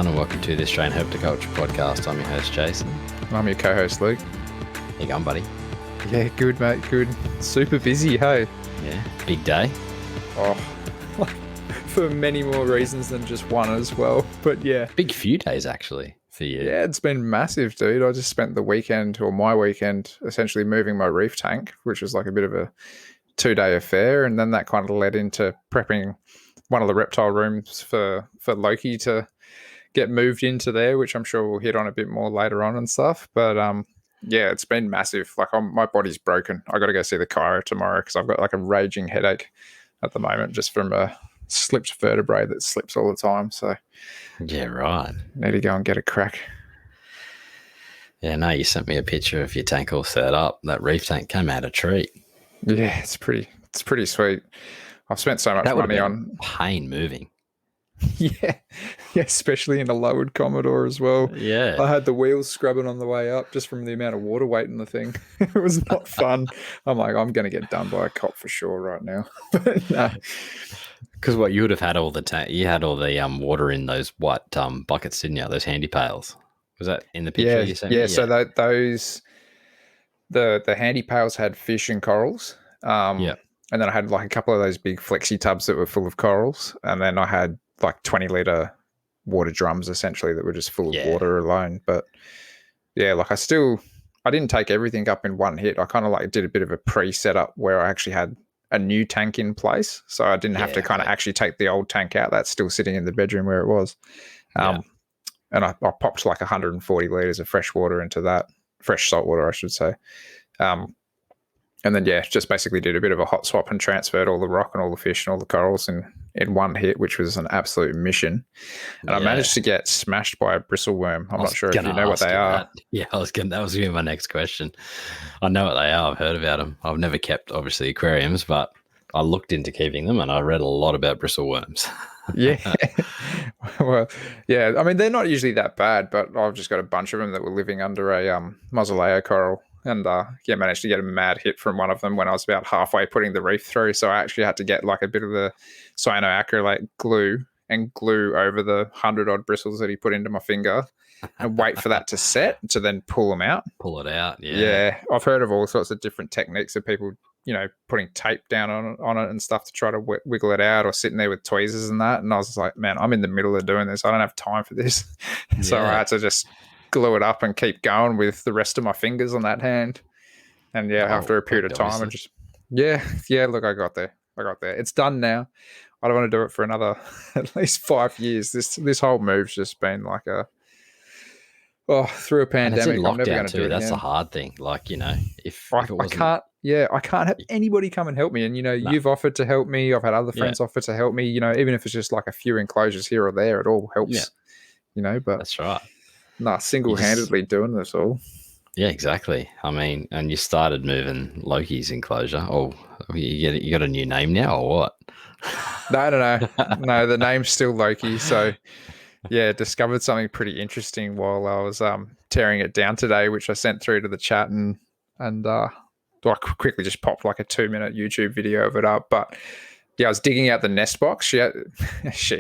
everyone, and welcome to the Australian Herpetoculture podcast. I'm your host, Jason. I'm your co-host, Luke. How you going, buddy? Yeah, good, mate, good. Super busy, hey? Yeah, big day. Oh, for many more reasons than just one as well, but yeah. Big few days, actually, for you. Yeah, it's been massive, dude. I just spent the weekend, or my weekend, essentially moving my reef tank, which was like a bit of a 2-day affair, and then that kind of led into prepping one of the reptile rooms for Loki to get moved into there, which I'm sure we'll hit on a bit more later on and stuff. But yeah, it's been massive. Like my body's broken. I got to go see the chiro tomorrow because I've got like a raging headache at the moment just from a slipped vertebrae that slips all the time. So yeah, right. Need to go and get a crack. Yeah, no, you sent me a picture of your tank all set up. That reef tank came out a treat. Yeah, it's pretty sweet. I've spent so much money on pain moving. Yeah, especially in a lowered Commodore as well. Yeah. I had the wheels scrubbing on the way up just from the amount of water weight in the thing. It was not fun. I'm like, I'm going to get done by a cop for sure right now. But no. Because what you would have had you had all the water in those white buckets, didn't you? Those handy pails. Was that in the picture you sent me? Yeah, so those, the handy pails had fish and corals. Yeah. And then I had like a couple of those big flexi tubs that were full of corals. And then I had like 20-litre water drums essentially that were just full of water alone. But yeah, like I didn't take everything up in one hit. I kind of like did a bit of a pre-setup where I actually had a new tank in place. So I didn't have to kind of actually take the old tank out. That's still sitting in the bedroom where it was. And I popped like 140 litres of fresh water into that, fresh salt water, I should say. And then, just basically did a bit of a hot swap and transferred all the rock and all the fish and all the corals in one hit, which was an absolute mission. And I managed to get smashed by a bristleworm. I'm not sure if you know what they are. Yeah, that was going to be my next question. I know what they are. I've heard about them. I've never kept, obviously, aquariums, but I looked into keeping them and I read a lot about bristleworms. Yeah. Well, yeah. I mean, they're not usually that bad, but I've just got a bunch of them that were living under a mausoleo coral. And managed to get a mad hit from one of them when I was about halfway putting the reef through. So I actually had to get like a bit of the cyanoacrylate glue and glue over the 100-odd bristles that he put into my finger and wait for that to set to then pull them out. Pull it out, yeah. Yeah, I've heard of all sorts of different techniques of people, putting tape down on it and stuff to try to wiggle it out or sitting there with tweezers and that. And I was just like, man, I'm in the middle of doing this. I don't have time for this. So I had to just glue it up and keep going with the rest of my fingers on that hand. And after a period of time, I just look, I got there. It's done now. I don't want to do it for another at least 5 years. This whole move's just been like through a pandemic. I'm never going to do it. That's the hard thing. Like, if it wasn't... I can't have anybody come and help me. And, you've offered to help me. I've had other friends offer to help me, even if it's just like a few enclosures here or there, it all helps, but that's right. No, single-handedly doing this all. Yeah, exactly. I mean, and you started moving Loki's enclosure. Oh, you got a new name now or what? No, the name's still Loki. So, discovered something pretty interesting while I was tearing it down today, which I sent through to the chat and I quickly just popped like a 2-minute YouTube video of it up. But I was digging out the nest box. This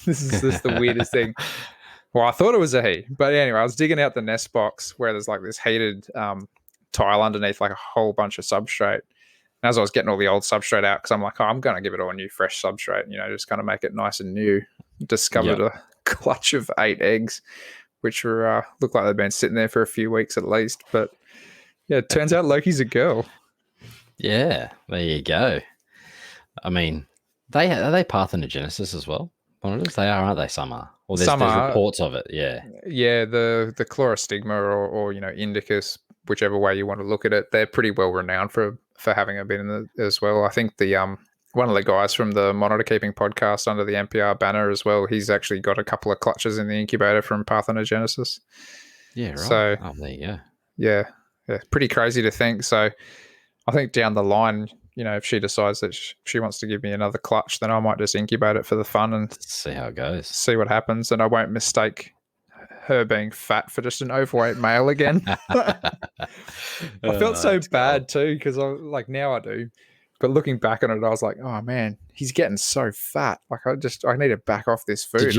is the weirdest thing. Well, I thought it was a he, but anyway, I was digging out the nest box where there's like this heated tile underneath like a whole bunch of substrate. And as I was getting all the old substrate out, because I'm like, I'm going to give it all a new fresh substrate, just kind of make it nice and new. Discovered a clutch of 8 eggs, which were look like they've been sitting there for a few weeks at least. But it turns out Loki's a girl. Yeah, there you go. I mean, are they parthenogenesis as well? Monitors? They are, aren't they? Some are. Or there's reports of it, yeah. Yeah, the chlorostigma or indicus, whichever way you want to look at it, they're pretty well renowned for having a bit in it as well. I think the one of the guys from the Monitor Keeping podcast under the NPR banner as well, he's actually got a couple of clutches in the incubator from parthenogenesis. Yeah, right. So, there you go. Yeah, pretty crazy to think. So I think down the line, if she decides that she wants to give me another clutch, then I might just incubate it for the fun and see how it goes. See what happens. And I won't mistake her being fat for just an overweight male again. I felt so bad too because now I do. But looking back on it, I was like, oh man, he's getting so fat. Like I need to back off this food.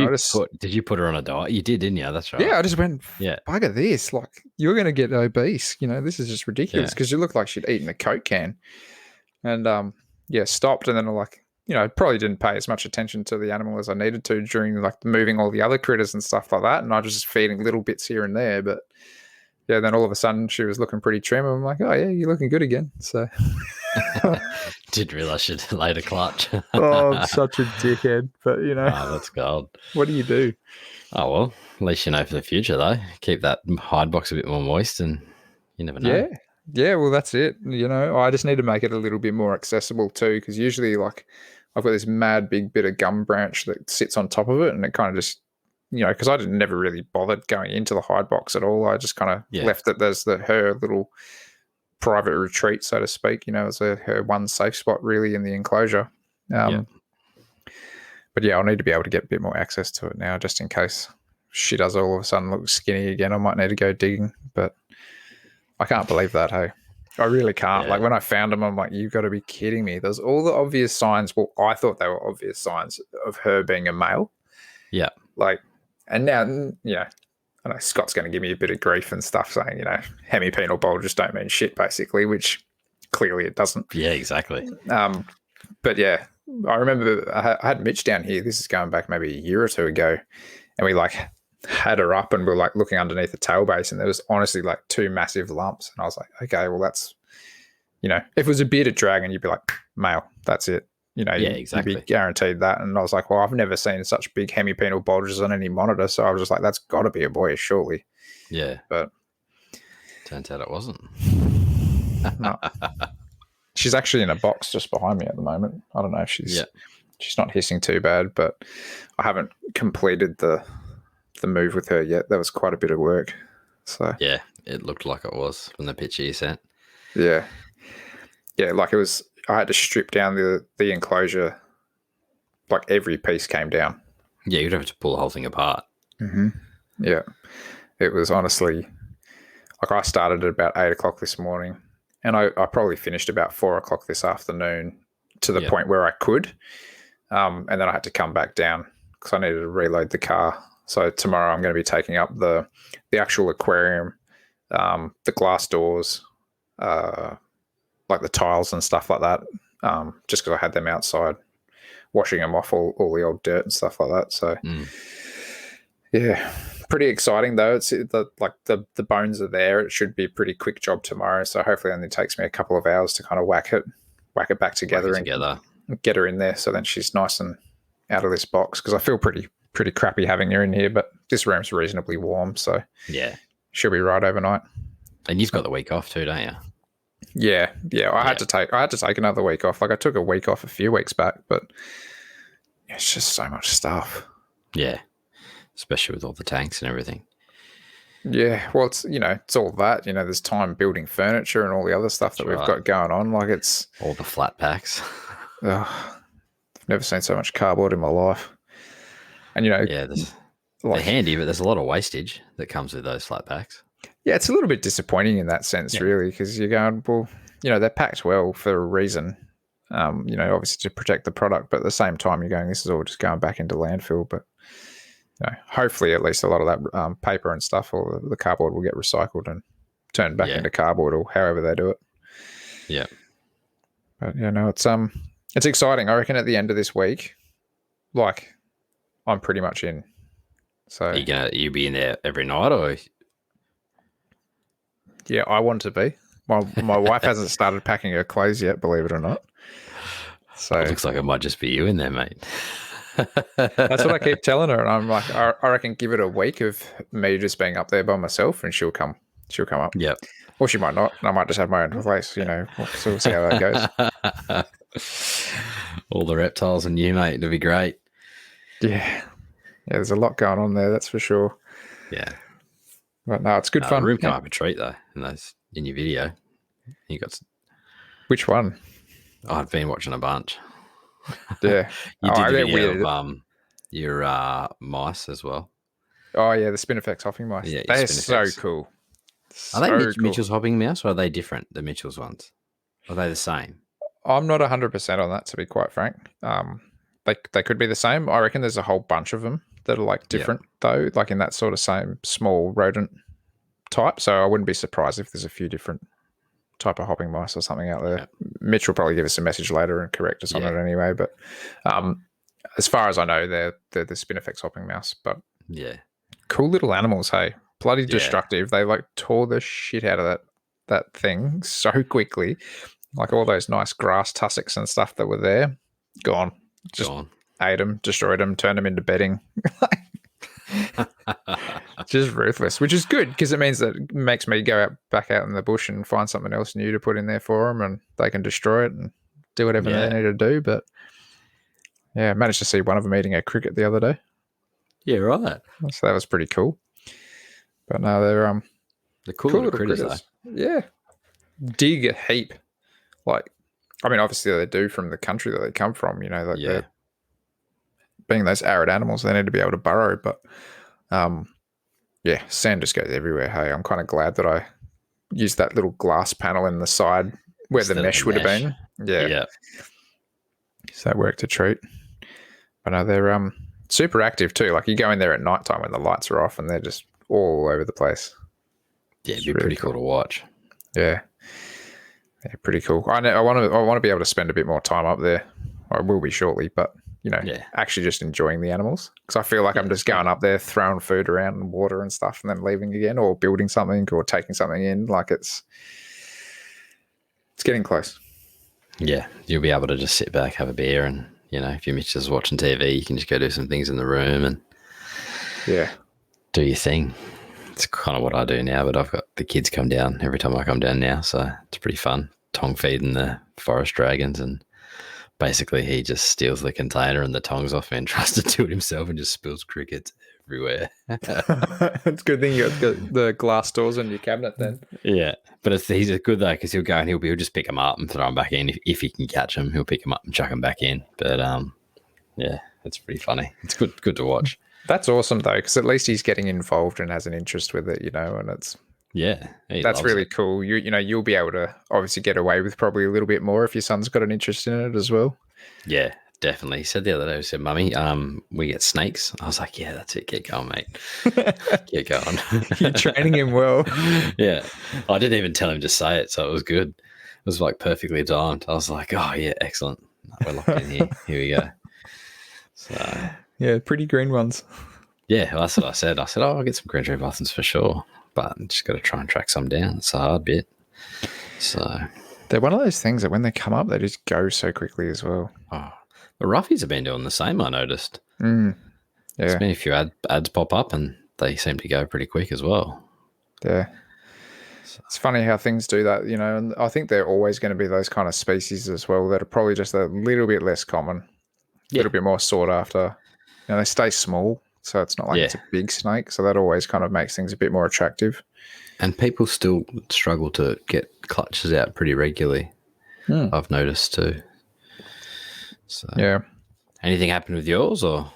Did you put her on a diet? You did, didn't you? That's right. Yeah, I just went, bugger this. Like, you're going to get obese. This is just ridiculous because you look like she'd eaten a Coke can. And, stopped. And then probably didn't pay as much attention to the animal as I needed to during like moving all the other critters and stuff like that. And I was just feeding little bits here and there. But yeah, then all of a sudden she was looking pretty trim. I'm like, oh yeah, you're looking good again. So didn't realize she'd laid a clutch. Oh, I'm such a dickhead. But that's gold. What do you do? Oh well, at least you know for the future though. Keep that hide box a bit more moist, and you never know. Yeah, well, that's it. I just need to make it a little bit more accessible too, because usually, like, I've got this mad big bit of gum branch that sits on top of it, and it kind of just, because I never really bothered going into the hide box at all. I just kind of left it. There's her little private retreat, so to speak. It's her one safe spot really in the enclosure. But yeah, I'll need to be able to get a bit more access to it now, just in case she does all of a sudden look skinny again. I might need to go digging, but I can't believe that, hey. I really can't. Like, when I found him, I'm like, you've got to be kidding me. There's all the obvious signs. Well, I thought they were obvious signs of her being a male. Yeah. Like, and now, I know Scott's going to give me a bit of grief and stuff saying, hemipenal bulges don't mean shit, basically, which clearly it doesn't. Yeah, exactly. But yeah, I remember I had Mitch down here. This is going back maybe a year or two ago. And we had her up and we were like looking underneath the tail base, and there was honestly like two massive lumps. And I was like, okay, well, that's, if it was a bearded dragon, you'd be like, male, that's it. Exactly. You'd be guaranteed that. And I was like, well, I've never seen such big hemipenal bulges on any monitor. So I was just like, that's got to be a boy, surely. Yeah. But turns out it wasn't. No. She's actually in a box just behind me at the moment. I don't know if she's not hissing too bad, but I haven't completed the move with her yet. That was quite a bit of work. So yeah, it looked like it was from the picture you sent. Yeah, like it was. I had to strip down the enclosure. Like every piece came down. Yeah, you'd have to pull the whole thing apart. Mm-hmm. Yeah, it was honestly like I started at about 8 o'clock this morning, and I probably finished about 4 o'clock this afternoon to the point where I could, and then I had to come back down because I needed to reload the car. So tomorrow I'm going to be taking up the actual aquarium, the glass doors, like the tiles and stuff like that, just because I had them outside, washing them off all the old dirt and stuff like that. So, yeah, pretty exciting though. It's the bones are there. It should be a pretty quick job tomorrow. So hopefully it only takes me a couple of hours to kind of whack it back together and get her in there. So then she's nice and out of this box, because I feel pretty crappy having her in here, but this room's reasonably warm, so yeah, she'll be right overnight. And you've got the week off too, don't you? Yeah. I had to take another week off. Like, I took a week off a few weeks back, but it's just so much stuff. Yeah, especially with all the tanks and everything. Yeah, well, it's it's all that. There's time building furniture and all the other stuff that we've got going on. Like, it's all the flat packs. I've never seen so much cardboard in my life. And they're handy, but there's a lot of wastage that comes with those flat packs. Yeah, it's a little bit disappointing in that sense, really, because you're going, well, they're packed well for a reason, obviously to protect the product, but at the same time you're going, this is all just going back into landfill. But hopefully at least a lot of that paper and stuff, or the cardboard will get recycled and turned back into cardboard, or however they do it. Yeah. But it's exciting. I reckon at the end of this week, like, I'm pretty much in. So you be in there every night, or? Yeah, I want to be. My wife hasn't started packing her clothes yet, believe it or not. So it looks like it might just be you in there, mate. That's what I keep telling her, and I'm like, I reckon give it a week of me just being up there by myself, and she'll come up. Yep. Or she might not. And I might just have my own place. We'll see how that goes. All the reptiles and you, mate. It'll be great. Yeah, there's a lot going on there, that's for sure. Yeah. But no, it's good fun. The room came up a treat, though, in your video. You got... Which one? I've been watching a bunch. Yeah. You did a video of your mice as well. Oh, yeah, the Spinifex hopping mice. Yeah, they're so cool. Are they Mitchell's hopping mouse, or are they different, the Mitchell's ones? Are they the same? I'm not 100% on that, to be quite frank. They could be the same. I reckon there's a whole bunch of them that are like different though, like in that sort of same small rodent type. So I wouldn't be surprised if there's a few different type of hopping mice or something out there. Mitch will probably give us a message later and correct us on it anyway. But as far as I know, they're the Spinifex hopping mouse. But cool little animals, hey. Bloody destructive. They like tore the shit out of that thing so quickly. Like all those nice grass tussocks and stuff that were there, gone. Just ate them, destroyed them, turned them into bedding. Just ruthless, which is good because it means that it makes me go back out in the bush and find something else new to put in there for them, and they can destroy it and do whatever they need to do. But yeah, I managed to see one of them eating a cricket the other day. Yeah, right. So that was pretty cool. But no, they're cool little critters. Yeah, dig a heap. Like, I mean, obviously they do from the country that they come from. You know, like being those arid animals, they need to be able to burrow. But sand just goes everywhere. Hey, I'm kind of glad that I used that little glass panel in the side where the mesh would have been. Yeah. So that worked a treat. But no, they're super active too. Like you go in there at night time when the lights are off and they're just all over the place. Yeah, it'd be pretty cool to watch. Yeah. Yeah, pretty cool. I want to be able to spend a bit more time up there. I will be shortly, but actually just enjoying the animals, because I feel like I'm just going up there, throwing food around and water and stuff, and then leaving again, or building something, or taking something in. Like it's getting close. Yeah, you'll be able to just sit back, have a beer, and if your Mitch is watching TV, you can just go do some things in the room and do your thing. It's kind of what I do now, but I've got the kids come down every time I come down now, so it's pretty fun. Tong feeding the forest dragons, and basically he just steals the container and the tongs off me and tries to do it himself and just spills crickets everywhere. It's a good thing you got the glass doors in your cabinet then. Yeah, but he's good though, because he'll go and he'll just pick them up and throw them back in. If he can catch them, he'll pick them up and chuck them back in. But it's pretty funny. It's good to watch. That's awesome though, because at least he's getting involved and has an interest with it, and it's that's really cool. You'll be able to obviously get away with probably a little bit more if your son's got an interest in it as well. Yeah, definitely. He said the other day, he said, "Mummy, we get snakes." I was like, "Yeah, that's it. Get going, mate. Get going." You're training him well. Yeah, I didn't even tell him to say it, so it was good. It was like perfectly timed. I was like, "Oh yeah, excellent. We're locked in here. Here we go." So. Yeah, pretty green ones. Yeah, well, that's what I said. I said, I'll get some green tree buttons for sure, but I'm just got to try and track some down. It's a hard bit. So they're one of those things that when they come up, they just go so quickly as well. Oh, the roughies have been doing the same, I noticed. Yeah. There's been a few ads pop up and they seem to go pretty quick as well. Yeah. So. It's funny how things do that, and I think they're always going to be those kind of species as well that are probably just a little bit less common, a little bit more sought after. They stay small, so it's not like it's a big snake, so that always kind of makes things a bit more attractive. And people still struggle to get clutches out pretty regularly, I've noticed too. So, anything happened with yours, or?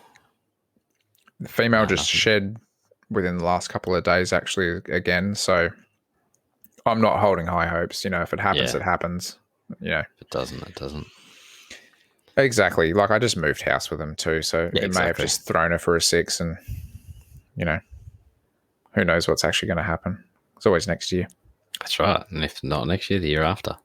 The female just shed within the last couple of days, actually, again, so I'm not holding high hopes. If it happens, it happens. If it doesn't, it doesn't. Exactly. Like I just moved house with them too, so it may have just thrown her for a 6, and who knows what's actually going to happen. It's always next year. That's right, and if not next year, the year after.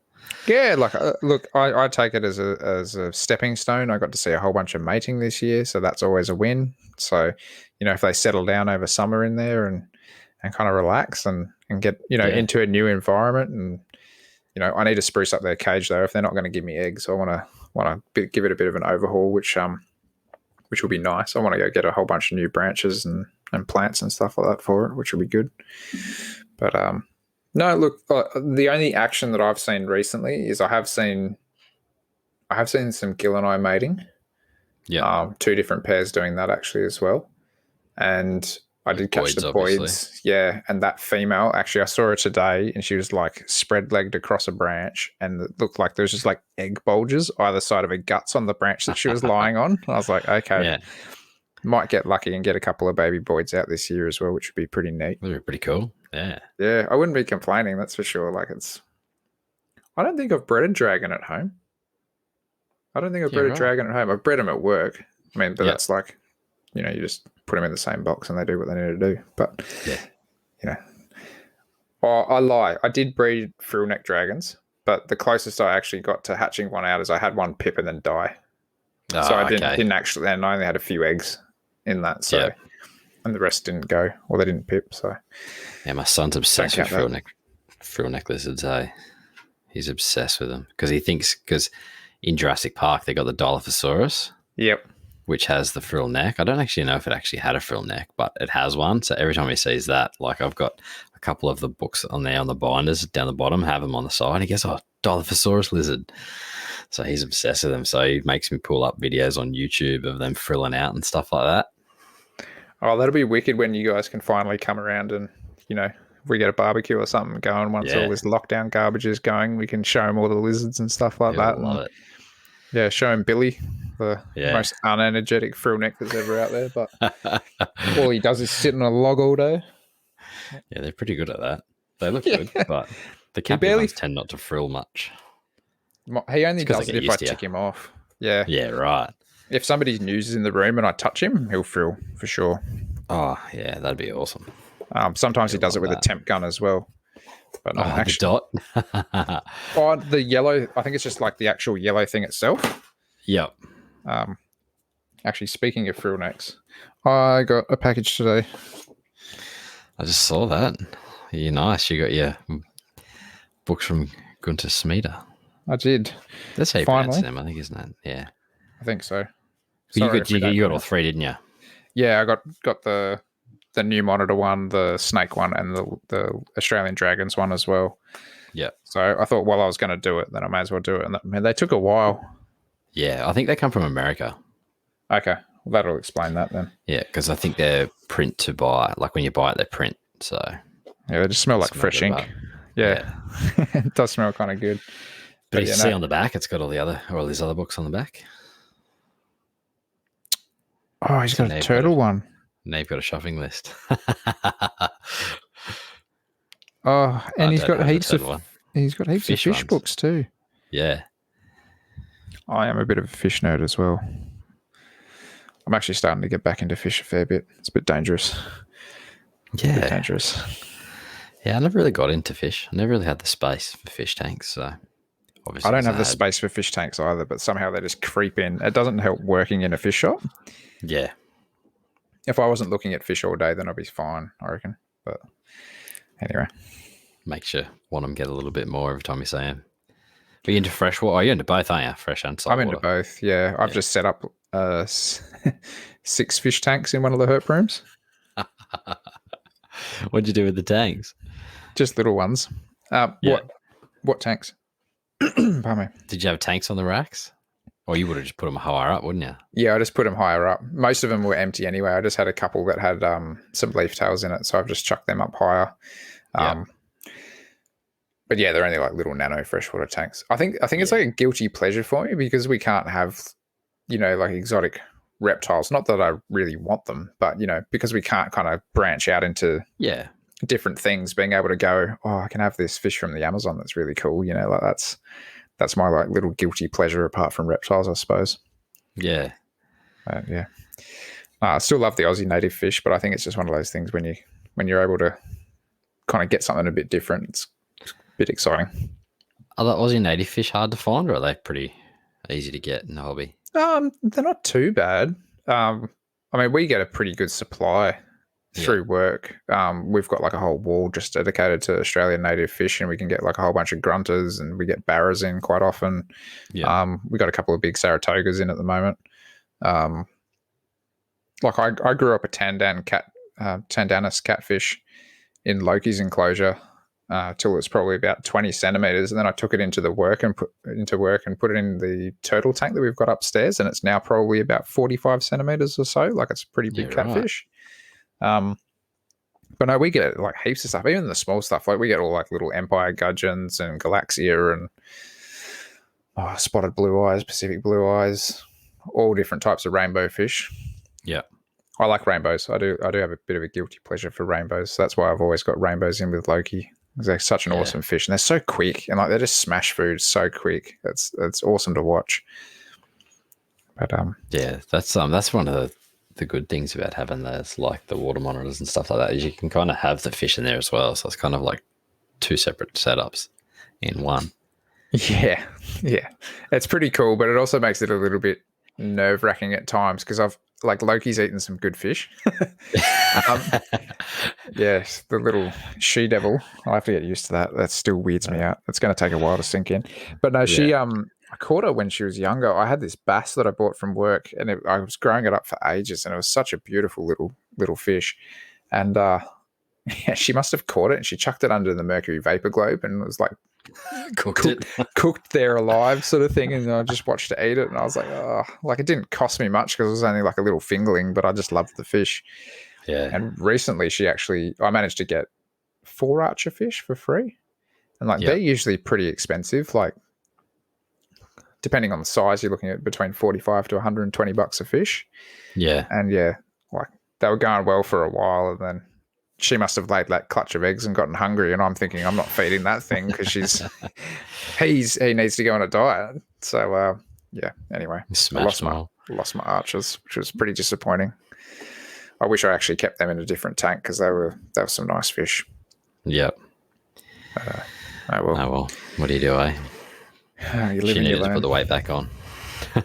Yeah, like look, I take it as a stepping stone. I got to see a whole bunch of mating this year, so that's always a win. So if they settle down over summer in there and kind of relax and get into a new environment, and I need to spruce up their cage though. If they're not going to give me eggs, I want to give it a bit of an overhaul, which will be nice. I want to go get a whole bunch of new branches and plants and stuff like that for it, which will be good. But no, look, the only action that I've seen recently is I have seen some gill and eye mating. Yeah, 2 different pairs doing that actually as well, and I did catch the boids. Yeah, and that female, actually, I saw her today, and she was like spread-legged across a branch, and it looked like there was just like egg bulges either side of her guts on the branch that she was lying on. I was like, okay, might get lucky and get a couple of baby boids out this year as well, which would be pretty neat. That would be pretty cool. Yeah. Yeah, I wouldn't be complaining, that's for sure. Like I don't think I've bred a dragon at home. I don't think I've bred a dragon at home. I've bred them at work. I mean, but that's like, you just put them in the same box and they do what they need to do. But, I lie. I did breed frill neck dragons, but the closest I actually got to hatching one out is I had one pip and then die. So I didn't actually, and I only had a few eggs in that. So, and the rest didn't go, or they didn't pip. So, yeah, my son's obsessed with frill neck lizards. He's obsessed with them because in Jurassic Park they got the Dilophosaurus. Yep. Which has the frill neck. I don't actually know if it actually had a frill neck, but it has one. So every time he sees that, like I've got a couple of the books on there on the binders down the bottom, have them on the side. And he goes, "Oh, Dilophosaurus lizard." So he's obsessed with them. So he makes me pull up videos on YouTube of them frilling out and stuff like that. Oh, that'll be wicked when you guys can finally come around and, we get a barbecue or something going once all this lockdown garbage is going. We can show him all the lizards and stuff like that. Love it. Yeah, show him Billy, the most unenergetic frill neck that's ever out there. But all he does is sit on a log all day. Yeah, they're pretty good at that. They look good, but the captive ones tend not to frill much. He only does it if I tick him off. Yeah. Yeah, right. If somebody's news is in the room and I touch him, he'll frill for sure. Oh, yeah, that'd be awesome. Sometimes he does it with a temp gun as well. But no, actually, the dot. The yellow, I think it's just like the actual yellow thing itself. Yep. Actually, speaking of frill necks, I got a package today. I just saw that. You're nice. You got your books from Gunter Smeeder. I did. That's how you pronounce them, I think, isn't it? Yeah. I think so. You got all three, didn't you? Yeah, I got the new monitor one, the snake one, and the Australian Dragons one as well. Yeah. So I thought, I was going to do it, then I may as well do it. And they took a while. Yeah, I think they come from America. Okay. Well, that'll explain that then. Yeah, because I think they're print to buy. Like when you buy it, they print. So yeah, they just smell like fresh ink. Yeah. It does smell kind of good. But you see on the back, it's got all these other books on the back. Oh, he's got a turtle one. Nave's got a shopping list. And he's got heaps of fish books too. Yeah. I am a bit of a fish nerd as well. I'm actually starting to get back into fish a fair bit. It's a bit dangerous. Yeah. A bit dangerous. Yeah, I never really got into fish. I never really had the space for fish tanks, so obviously I don't have the space for fish tanks either, but somehow they just creep in. It doesn't help working in a fish shop. Yeah. If I wasn't looking at fish all day, then I'd be fine, I reckon. But anyway. Makes you want them get a little bit more every time you see them. Are you into freshwater? Are you into both, aren't you? Fresh and saltwater? I'm into both, yeah. I've just set up 6 fish tanks in one of the herp rooms. What'd you do with the tanks? Just little ones. What tanks? Pardon me. Did you have tanks on the racks? Or you would have just put them higher up, wouldn't you? Yeah, I just put them higher up. Most of them were empty anyway. I just had a couple that had some leaf tails in it, so I've just chucked them up higher. But yeah, they're only like little nano freshwater tanks. I think it's like a guilty pleasure for me because we can't have, like exotic reptiles. Not that I really want them, but because we can't kind of branch out into different things. Being able to go, I can have this fish from the Amazon that's really cool. Like that's my like little guilty pleasure apart from reptiles, I suppose. Yeah. Yeah. I still love the Aussie native fish, but I think it's just one of those things when you're able to kind of get something a bit different, it's a bit exciting. Are the Aussie native fish hard to find, or are they pretty easy to get in the hobby? They're not too bad. We get a pretty good supply through work. We've got like a whole wall just dedicated to Australian native fish, and we can get like a whole bunch of grunters, and we get barras in quite often. Yeah. We got a couple of big Saratogas in at the moment. I grew up a Tandanus catfish in Loki's enclosure till it was probably about 20 centimeters, and then I took it into work and put it in the turtle tank that we've got upstairs, and it's now probably about 45 centimeters or so. Like it's a pretty big catfish. Right. But no, we get like heaps of stuff, even the small stuff. Like we get all like little Empire gudgeons and Galaxia and spotted blue eyes, Pacific blue eyes, all different types of rainbow fish. Yeah. I like rainbows. I do have a bit of a guilty pleasure for rainbows. So that's why I've always got rainbows in with Loki. They're such an awesome fish, and they're so quick, and like they're just smash food so quick. It's awesome to watch. But yeah, that's one of the good things about having those, like the water monitors and stuff like that, is you can kind of have the fish in there as well. So it's kind of like two separate setups in one. yeah, it's pretty cool, but it also makes it a little bit nerve-wracking at times because Loki's eaten some good fish. Yes, the little she devil. I'll have to get used to that. That still weirds me out. It's going to take a while to sink in. But no, she I caught her when she was younger. I had this bass that I bought from work, and I was growing it up for ages, and it was such a beautiful little fish. And yeah, she must have caught it, and she chucked it under the mercury vapor globe, and it was like cooked there alive sort of thing. And I just watched her eat it, and I was like, oh, like it didn't cost me much because it was only like a little fingerling, but I just loved the fish. Yeah. And recently I managed to get 4 archer fish for free. And they're usually pretty expensive. Like depending on the size, you're looking at between 45 to 120 bucks a fish. Yeah. And like they were going well for a while, and then she must have laid that clutch of eggs and gotten hungry. And I'm thinking, I'm not feeding that thing because he needs to go on a diet. So anyway, I lost my archers, which was pretty disappointing. I wish I actually kept them in a different tank because they were some nice fish. Yep. Oh well. What do you do, eh? She needed to put the weight back on.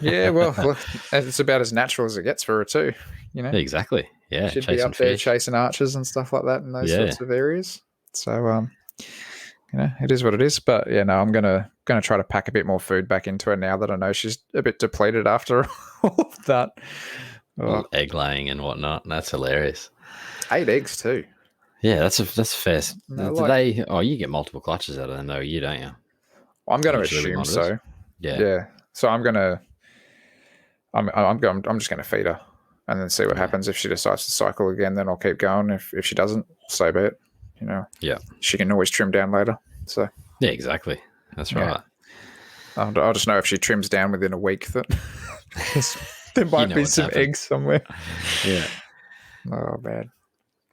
Yeah, well, look, it's about as natural as it gets for her too. You know, exactly. Yeah, she'd be up there chasing archers and stuff like that in those sorts of areas. So, it is what it is. But yeah, no, I'm gonna try to pack a bit more food back into her now that I know she's a bit depleted after all of that. Egg laying and whatnot. That's hilarious. 8 eggs too. Yeah, that's fair. No, you get multiple clutches out of them though, don't you? I'm going to assume so. Yeah. So I'm just going to feed her and then see what happens. If she decides to cycle again, then I'll keep going. If she doesn't, so be it. Yeah. She can always trim down later. So yeah, exactly. That's right. I'll just know if she trims down within a week that there might be some eggs somewhere. Yeah. Oh man,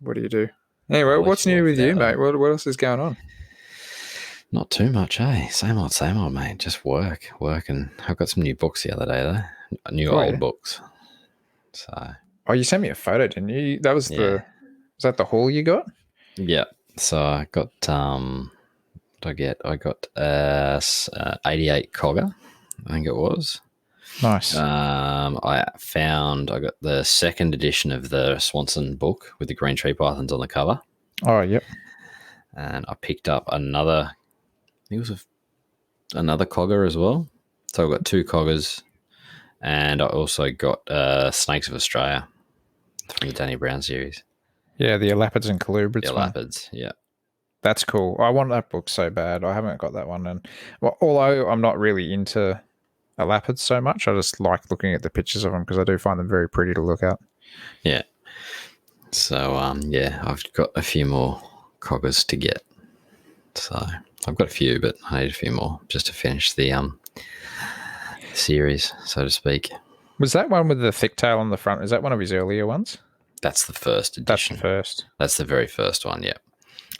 what do you do? Anyway, what's new with you, mate? What else is going on? Not too much, eh? Same old, mate. Just work. And I got some new books the other day, though. Old books. So. Oh, you sent me a photo, didn't you? That was was that the haul you got? Yeah. So I got I got 88 Cogger, I think it was. Nice. I got the second edition of the Swanson book with the green tree pythons on the cover. Oh, yep. And I picked up another cogger as well. So I've got 2 coggers, and I also got Snakes of Australia from the Danny Brown series. Yeah, the Elapids and Colubrids. The Elapids, yeah. That's cool. I want that book so bad. I haven't got that one. And although I'm not really into Elapids so much, I just like looking at the pictures of them because I do find them very pretty to look at. Yeah. So, I've got a few more coggers to get. So I've got a few, but I need a few more just to finish the series, so to speak. Was that one with the thick tail on the front? Is that one of his earlier ones? That's the first edition. That's the first. That's the very first one, yeah.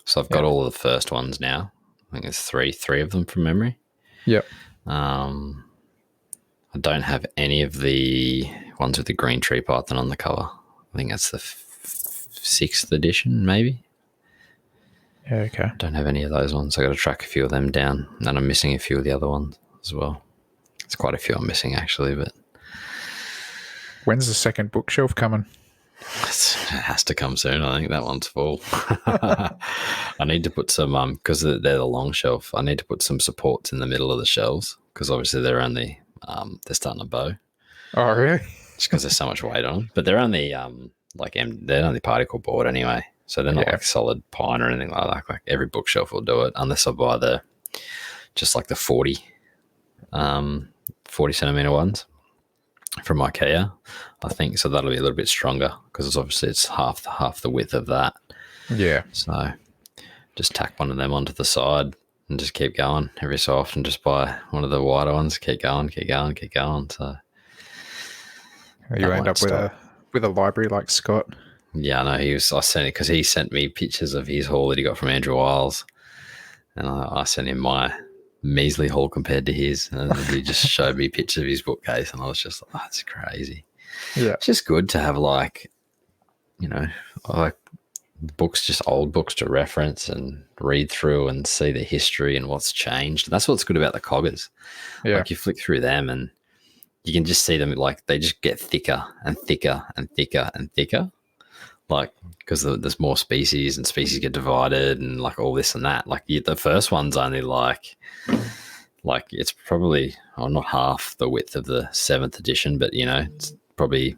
So I've got all of the first ones now. I think there's three of them from memory. Yep. I don't have any of the ones with the green tree python on the cover. I think that's the 6th edition, maybe. Yeah, okay. Don't have any of those ones. I got to track a few of them down, and I'm missing a few of the other ones as well. It's quite a few I'm missing actually, but when's the second bookshelf coming? It has to come soon. I think that one's full. I need to put some because they're the long shelf. I need to put some supports in the middle of the shelves because obviously they're only they're starting to bow. Oh, really? Just because there's so much weight on them. But they're only they're only particle board anyway. So they're not like solid pine or anything like that. Like every bookshelf will do it unless I buy the 40 centimeter ones from IKEA, I think. So that'll be a little bit stronger because it's half the width of that. Yeah. So just tack one of them onto the side and just keep going every so often. Just buy one of the wider ones. Keep going. So you end up with a library like Scott. Yeah, I know. I sent it because he sent me pictures of his haul that he got from Andrew Wiles, and I sent him my measly haul compared to his. And he just showed me pictures of his bookcase, and I was just like, oh, that's crazy. Yeah. It's just good to have, like, you know, like books, just old books to reference and read through and see the history and what's changed. And that's what's good about the coggers. Yeah. Like, you flick through them and you can just see them, like, they just get thicker and thicker and thicker and thicker. Like, because there's more species and species get divided and like all this and that. Like, the first one's only like it's probably not half the width of the 7th edition, but, you know, it's probably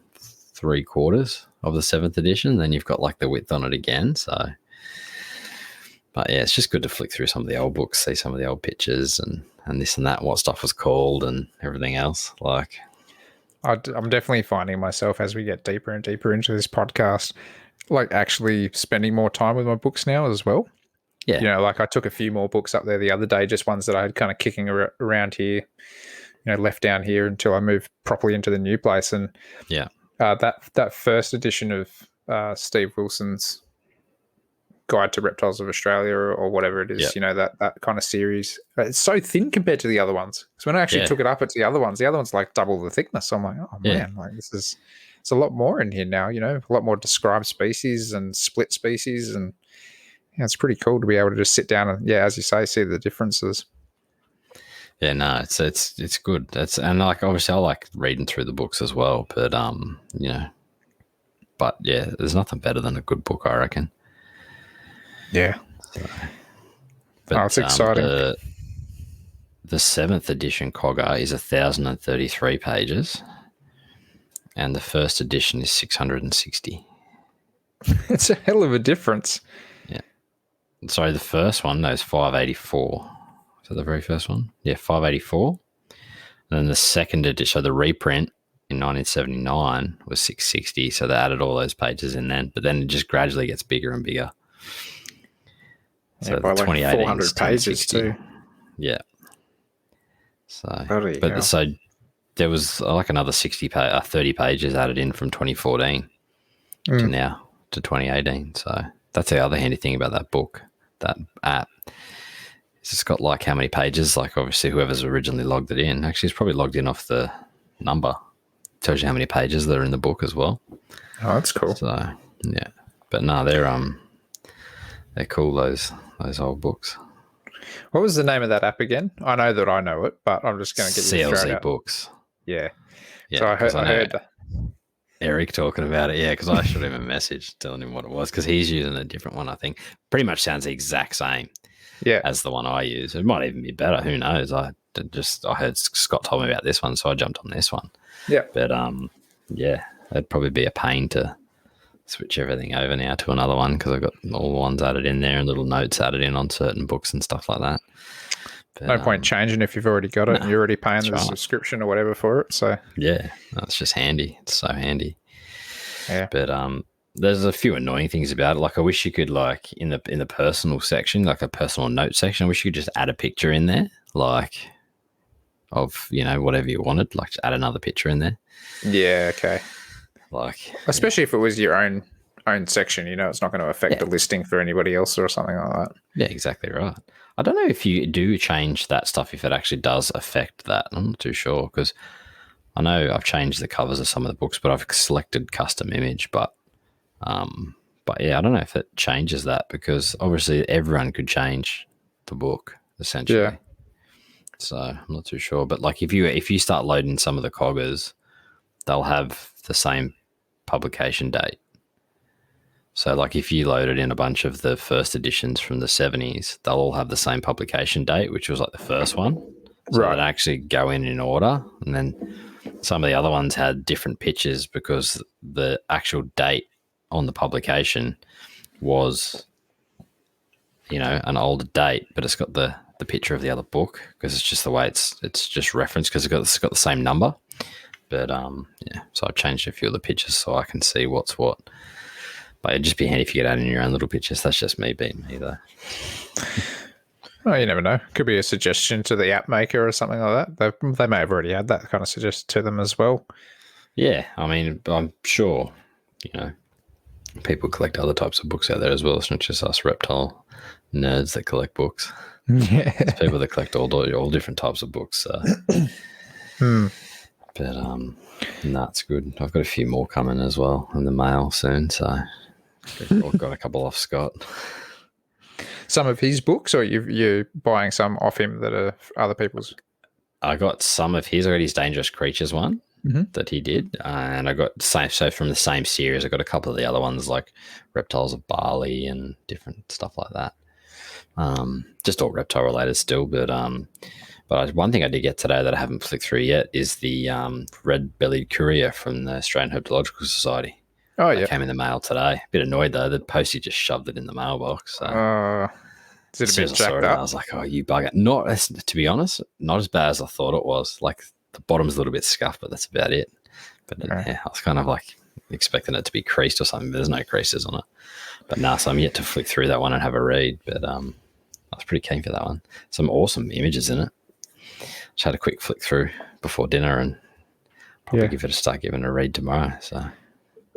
3/4 of the 7th edition. Then you've got like the width on it again. So, but yeah, it's just good to flick through some of the old books, see some of the old pictures and this and that, what stuff was called and everything else. Like, I'm definitely finding myself as we get deeper and deeper into this podcast, like actually spending more time with my books now as well. Yeah. You know, like I took a few more books up there the other day, just ones that I had kind of kicking around here, you know, left down here until I moved properly into the new place. And yeah, that first edition of Steve Wilson's Guide to Reptiles of Australia or whatever it is, you know, that kind of series, it's so thin compared to the other ones. So when I actually took it up, it's the other ones like double the thickness. So I'm like, oh man, like it's a lot more in here now, you know, a lot more described species and split species. And yeah, it's pretty cool to be able to just sit down and, as you say, see the differences. Yeah, no, it's good. And like, obviously I like reading through the books as well, but you know, but yeah, there's nothing better than a good book, I reckon. Yeah. So, but it's exciting. The 7th edition Cogger is 1,033 pages, and the first edition is 660. It's a hell of a difference. Yeah. Sorry, the first one, is 584. So the very first one? Yeah, 584. And then the second edition, so the reprint in 1979 was 660. So they added all those pages in then, but then it just gradually gets bigger and bigger. So by like 400 pages too. Yeah. So, so there was like another 30 pages added in from 2014 to now to 2018. So that's the other handy thing about that book, that app. It's just got like how many pages, like obviously whoever's originally logged it in. Actually, it's probably logged in off the number. It tells you how many pages that are in the book as well. Oh, that's cool. So yeah, but no, they're cool, those old books. What was the name of that app again? I know that I know it, but I'm just going to get you CLZ Books. Yeah. Yeah. So I heard that. Eric talking about it, because I shot him a message telling him what it was, because he's using a different one, I think. Pretty much sounds the exact same as the one I use. It might even be better. Who knows? I heard Scott told me about this one, so I jumped on this one. Yeah. But it'd probably be a pain to switch everything over now to another one, because I've got all the ones added in there and little notes added in on certain books and stuff like that. But, no point changing if you've already got it and you're already paying the subscription or whatever for it. So yeah, it's just handy. It's so handy. Yeah. But there's a few annoying things about it. Like, I wish you could, like, in the personal section, like a personal note section, I wish you could just add a picture in there, like, of, you know, whatever you wanted, like just add another picture in there. Yeah. Okay. Like, especially if it was your own section, you know, it's not going to affect the listing for anybody else or something like that. Yeah, exactly right. I don't know if you do change that stuff, if it actually does affect that. I'm not too sure, because I know I've changed the covers of some of the books, but I've selected custom image. But yeah, I don't know if it changes that, because obviously everyone could change the book essentially. Yeah. So I'm not too sure. But like, if you start loading some of the coggers, they'll have the same publication date. So like, if you loaded in a bunch of the first editions from the 70s, they'll all have the same publication date, which was like the first one. So they'd actually go in order. And then some of the other ones had different pictures, because the actual date on the publication was, you know, an older date, but it's got the picture of the other book, because it's just the way it's just referenced, because it's got the same number. But so I've changed a few of the pictures so I can see what's what. But it'd just be handy if you could add in your own little pictures. That's just me being me, though. Well, you never know. Could be a suggestion to the app maker or something like that. They may have already had that kind of suggested to them as well. Yeah, I mean, I'm sure, you know, people collect other types of books out there as well. It's not just us reptile nerds that collect books. Yeah. There's people that collect all different types of books. So. But no, it's good. I've got a few more coming as well in the mail soon. So I've got a couple off Scott. Some of his books, or you're buying some off him that are other people's? I got some of his. I got his Dangerous Creatures one that he did, and I got so from the same series. I got a couple of the other ones like Reptiles of Bali and different stuff like that. Just all reptile related still, but one thing I did get today that I haven't flicked through yet is the red-bellied courier from the Australian Herpetoculture Society. Oh, yeah. It came in the mail today. A bit annoyed, though. The postie just shoved it in the mailbox. So. Is it a bit jacked up? I was like, oh, you bugger. Not, to be honest, not as bad as I thought it was. Like, the bottom's a little bit scuffed, but that's about it. But yeah, I was kind of like expecting it to be creased or something, but there's no creases on it. But no, so I'm yet to flick through that one and have a read. But I was pretty keen for that one. Some awesome images in it. Just had a quick flick through before dinner and probably give it a read tomorrow. So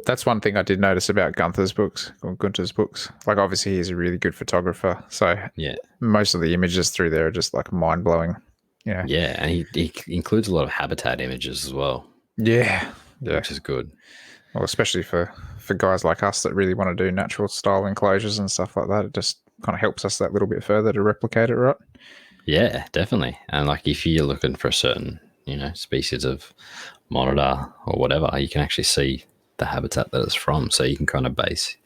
that's one thing I did notice about Gunther's books. Like, obviously he's a really good photographer. So yeah, most of the images through there are just like mind blowing. Yeah. Yeah, and he includes a lot of habitat images as well. Yeah. Which is good. Well, especially for guys like us that really want to do natural style enclosures and stuff like that. It just kind of helps us that little bit further to replicate it, right? Yeah, definitely. And like if you're looking for a certain, species of monitor or whatever, you can actually see the habitat that it's from. So you can kind of base,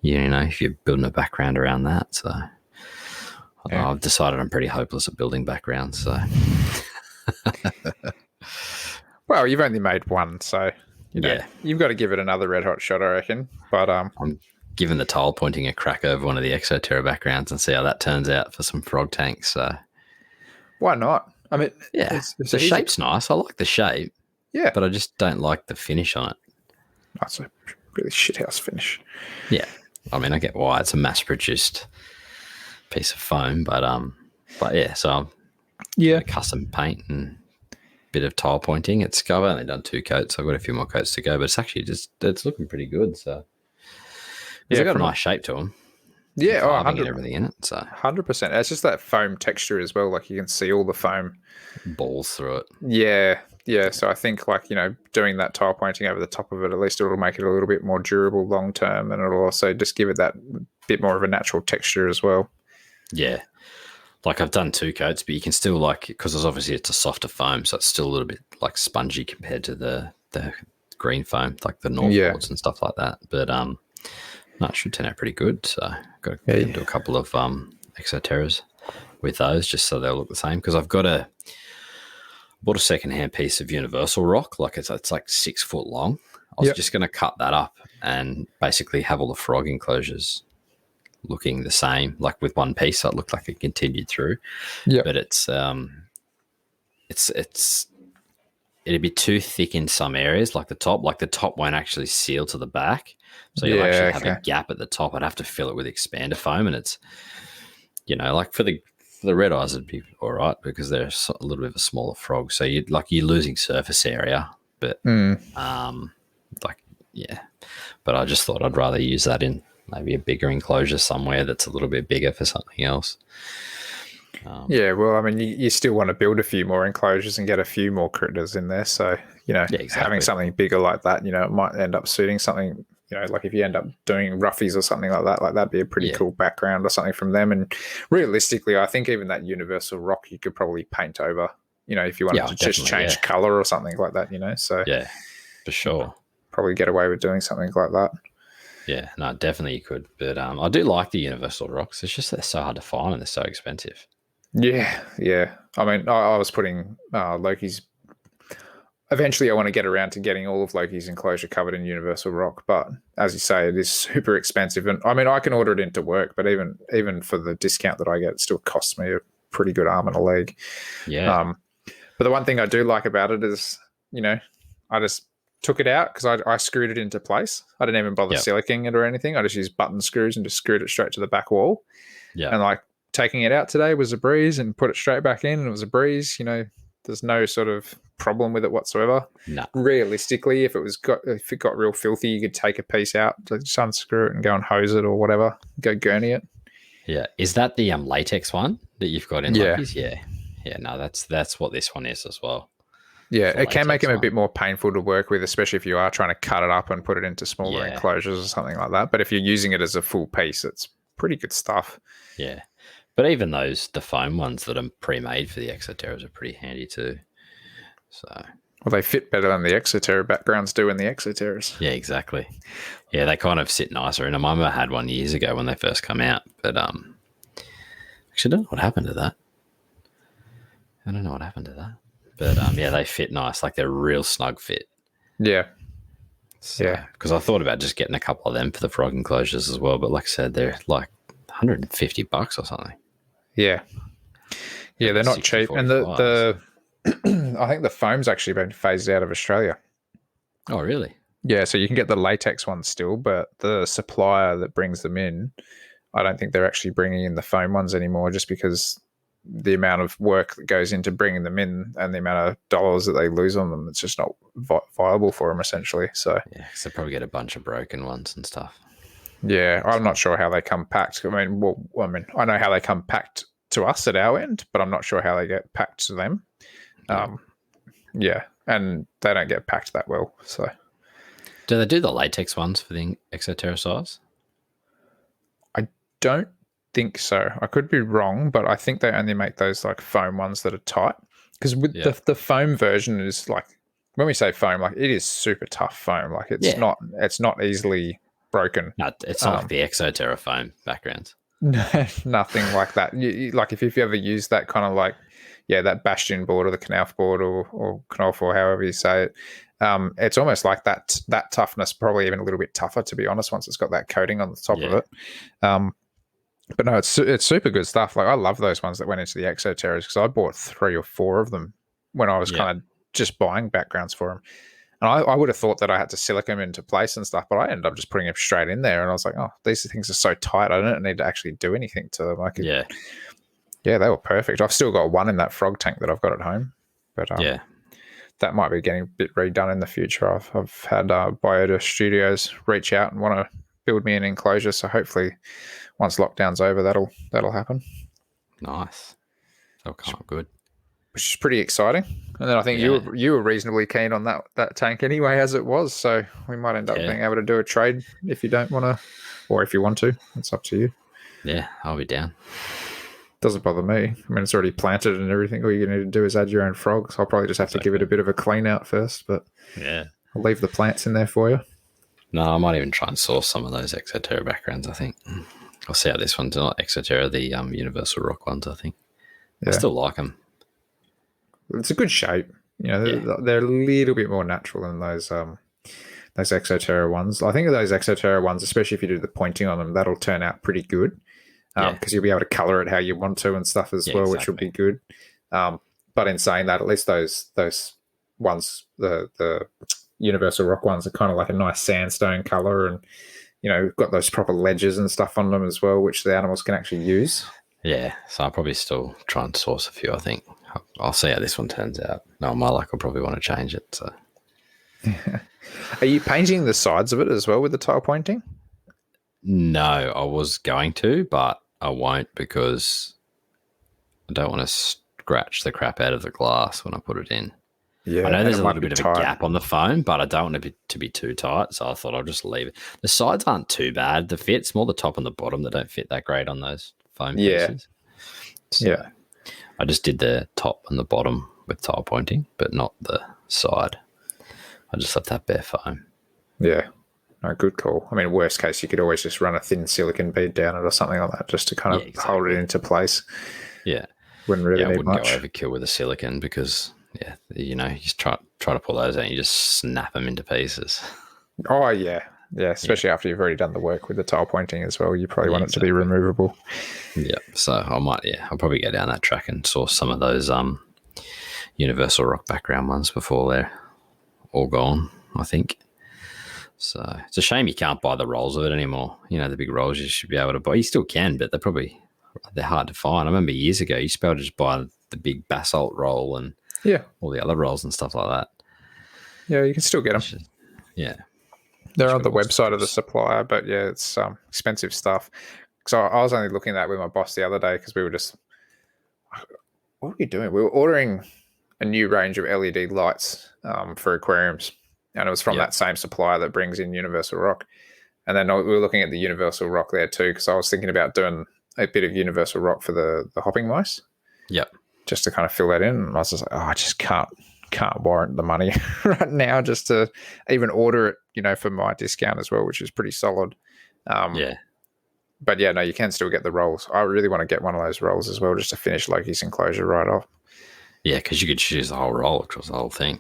if you're building a background around that. So I've decided I'm pretty hopeless at building backgrounds. So, well, you've only made one, so you've got to give it another red hot shot, I reckon. But I'm giving the tile pointing a crack over one of the Exoterra backgrounds and see how that turns out for some frog tanks. So, why not? I mean, the shape's nice. I like the shape. Yeah, but I just don't like the finish on it. That's a really shithouse finish. Yeah, I mean, I get why it's a mass-produced piece of foam, but yeah. So custom paint and bit of tile pointing. I've only done 2 coats. I've got a few more coats to go, but it's actually it's looking pretty good. So it's got a nice shape to them. Yeah, and everything in it. So 100%. It's just that foam texture as well. Like you can see all the foam balls through it. Yeah. So I think doing that tile pointing over the top of it, at least it'll make it a little bit more durable long term, and it'll also just give it that bit more of a natural texture as well. Yeah. Like I've done 2 coats, but you can still because obviously it's a softer foam, so it's still a little bit like spongy compared to the green foam, like the Northports and stuff like that. But no, it should turn out pretty good. So I've got to get into a couple of Exoterras with those just so they'll look the same. Because I've bought a secondhand piece of universal rock, like it's like 6 foot long. I was just going to cut that up and basically have all the frog enclosures looking the same, like with one piece, so it looked like it continued through. Yeah, but it'd be too thick in some areas, like the top won't actually seal to the back, so you'll actually have a gap at the top. I'd have to fill it with expander foam, and it's like for the red eyes it'd be all right because they're a little bit of a smaller frog, so you're losing surface area, but but I just thought I'd rather use that in maybe a bigger enclosure somewhere that's a little bit bigger for something else. Well, I mean, you still want to build a few more enclosures and get a few more critters in there. So, having something bigger like that, it might end up suiting something, like if you end up doing roughies or something like that, that'd be a pretty cool background or something from them. And realistically, I think even that universal rock you could probably paint over, if you wanted to just change color or something like that, So, yeah, for sure. Probably get away with doing something like that. Yeah, no, definitely you could. But I do like the universal rocks. It's just they're so hard to find and they're so expensive. Yeah. I mean, I was putting Loki's. Eventually, I want to get around to getting all of Loki's enclosure covered in universal rock. But as you say, it is super expensive. And I mean, I can order it into work, but even for the discount that I get, it still costs me a pretty good arm and a leg. Yeah. But the one thing I do like about it is, I just took it out because I screwed it into place. I didn't even bother siliconing it or anything. I just used button screws and just screwed it straight to the back wall. Yeah. And taking it out today was a breeze, and put it straight back in and it was a breeze. There's no sort of problem with it whatsoever. No. Realistically, if it got real filthy, you could take a piece out, just unscrew it and go and hose it or whatever, go gurney it. Yeah. Is that the latex one that you've got in Yeah. Lucky's? Yeah. Yeah, no, that's what this one is as well. Yeah, it can make them a bit more painful to work with, especially if you are trying to cut it up and put it into smaller enclosures or something like that. But if you're using it as a full piece, it's pretty good stuff. Yeah. But even the foam ones that are pre-made for the Exoterras are pretty handy too. So, well, they fit better than the Exoterra backgrounds do in the Exoterras. Yeah, exactly. Yeah, they kind of sit nicer. And I remember I had one years ago when they first come out. But actually, I don't know what happened to that. But yeah, they fit nice. Like they're a real snug fit. Yeah. So, yeah. Because I thought about just getting a couple of them for the frog enclosures as well. But like I said, they're like $150 or something. Yeah. Yeah, they're not cheap. And the I think the foam's actually been phased out of Australia. Oh, really? Yeah, so you can get the latex ones still, but the supplier that brings them in, I don't think they're actually bringing in the foam ones anymore, just because the amount of work that goes into bringing them in and the amount of dollars that they lose on them, it's just not viable for them, essentially. So yeah, because they probably get a bunch of broken ones and stuff. Yeah, I'm not sure how they come packed. I mean, I know how they come packed to us at our end, but I'm not sure how they get packed to them. Yeah, and they don't get packed that well. So, do they do the latex ones for the Exoterra size? I don't think so. I could be wrong, but I think they only make those like foam ones that are tight. Because with the foam version is like, when we say foam, like it is super tough foam. Like it's not easily broken. No, it's not like the Exoterra foam backgrounds. Nothing like that. Like if you've ever used that kind of like, that bastion board or the Knauf board or Knauf or however you say it, it's almost like that toughness, probably even a little bit tougher, to be honest, once it's got that coating on the top of it. But no, it's super good stuff. Like I love those ones that went into the Exoterras because I bought 3 or 4 of them when I was kind of just buying backgrounds for them. And I would have thought that I had to silicone them into place and stuff, but I ended up just putting them straight in there. And I was like, oh, these things are so tight, I don't need to actually do anything to them. Yeah, they were perfect. I've still got one in that frog tank that I've got at home. But that might be getting a bit redone in the future. I've had Biota Studios reach out and want to build me an enclosure. So hopefully once lockdown's over, that'll happen. Nice. Oh, good. Which is pretty exciting. And then I think you were reasonably keen on that tank anyway, as it was. So we might end up being able to do a trade if you don't want to, or if you want to. It's up to you. Yeah, I'll be down. Doesn't bother me. I mean, it's already planted and everything. All you need to do is add your own frogs. I'll probably just have to give it a bit of a clean out first, but I'll leave the plants in there for you. No, I might even try and source some of those Exoterra backgrounds, I think. I'll see how this one's not Exoterra, the Universal Rock ones, I think. I still like them. It's a good shape. They're a little bit more natural than those Exoterra ones. I think of those Exoterra ones, especially if you do the pointing on them, that'll turn out pretty good. Because you'll be able to color it how you want to and stuff as well, which will be good. But in saying that, at least those ones, the Universal Rock ones, are kind of like a nice sandstone color, and got those proper ledges and stuff on them as well, which the animals can actually use. Yeah, so I'll probably still try and source a few, I think. I'll see how this one turns out. No, my luck, I'll probably want to change it. So, are you painting the sides of it as well with the tile pointing? No, I was going to, but I won't because I don't want to scratch the crap out of the glass when I put it in. Yeah, I know there's a little bit of a gap on the foam, but I don't want it to be too tight, so I thought I'll just leave it. The sides aren't too bad. The fit's more the top and the bottom that don't fit that great on those foam pieces. So I just did the top and the bottom with tile pointing, but not the side. I just left that bare foam. Yeah. No, good call. I mean, worst case, you could always just run a thin silicone bead down it or something like that just to kind of hold it into place. Yeah. Wouldn't really need much. I wouldn't go overkill with the silicone because, you just try to pull those out and you just snap them into pieces. Oh, yeah. Yeah, especially after you've already done the work with the tile pointing as well. You probably want it to be removable. Yeah, so I might, I'll probably go down that track and source some of those Universal Rock background ones before they're all gone, I think. So it's a shame you can't buy the rolls of it anymore. The big rolls you should be able to buy. You still can, but they're hard to find. I remember years ago you used to be able to just buy the big basalt roll and all the other rolls and stuff like that. Yeah, you can still get them. They're on the website of the supplier, but it's expensive stuff. So I was only looking at that with my boss the other day because we were just, what are we doing? We were ordering a new range of LED lights for aquariums, and it was from that same supplier that brings in Universal Rock. And then we were looking at the Universal Rock there too, because I was thinking about doing a bit of Universal Rock for the hopping mice. Yep. Just to kind of fill that in. And I was just like, I just can't warrant the money right now just to even order it, for my discount as well, which is pretty solid. But yeah, no, you can still get the rolls. I really want to get one of those rolls as well, just to finish Loki's enclosure right off. Yeah, because you could choose the whole roll across the whole thing.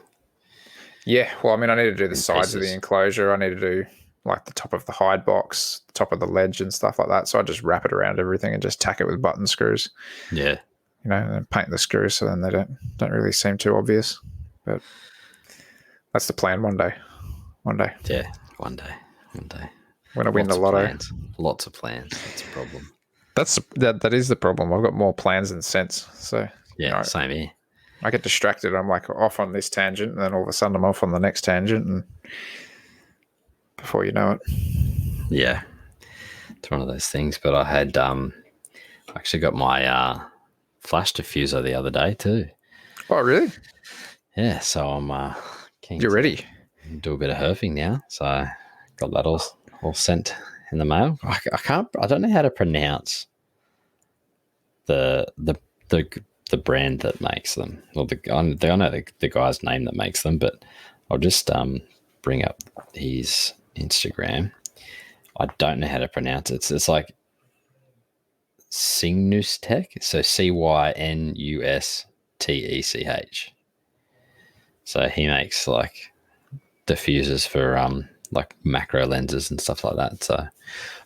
Yeah, well, I mean, I need to do the sides of the enclosure. I need to do like the top of the hide box, the top of the ledge and stuff like that. So I just wrap it around everything and just tack it with button screws. Yeah. And paint the screws so then they don't really seem too obvious. But that's the plan one day. Yeah, one day. When I win the lotto. Lots of plans. That's a problem. That is the problem. I've got more plans than sense. So yeah, same here. I get distracted. I'm like off on this tangent, and then all of a sudden I'm off on the next tangent, and before you know it. Yeah. It's one of those things. But I had actually got my flash diffuser the other day too. Oh, really? Yeah, so I'm keen. You're ready? Do a bit of herping now. So I got that all sent in the mail. I don't know how to pronounce the brand that makes them. Well, I know the guy's name that makes them, but I'll just bring up his Instagram. I don't know how to pronounce it. It's like Cygnus Tech. So CYNUSTECH. So he makes like diffusers for like macro lenses and stuff like that. So a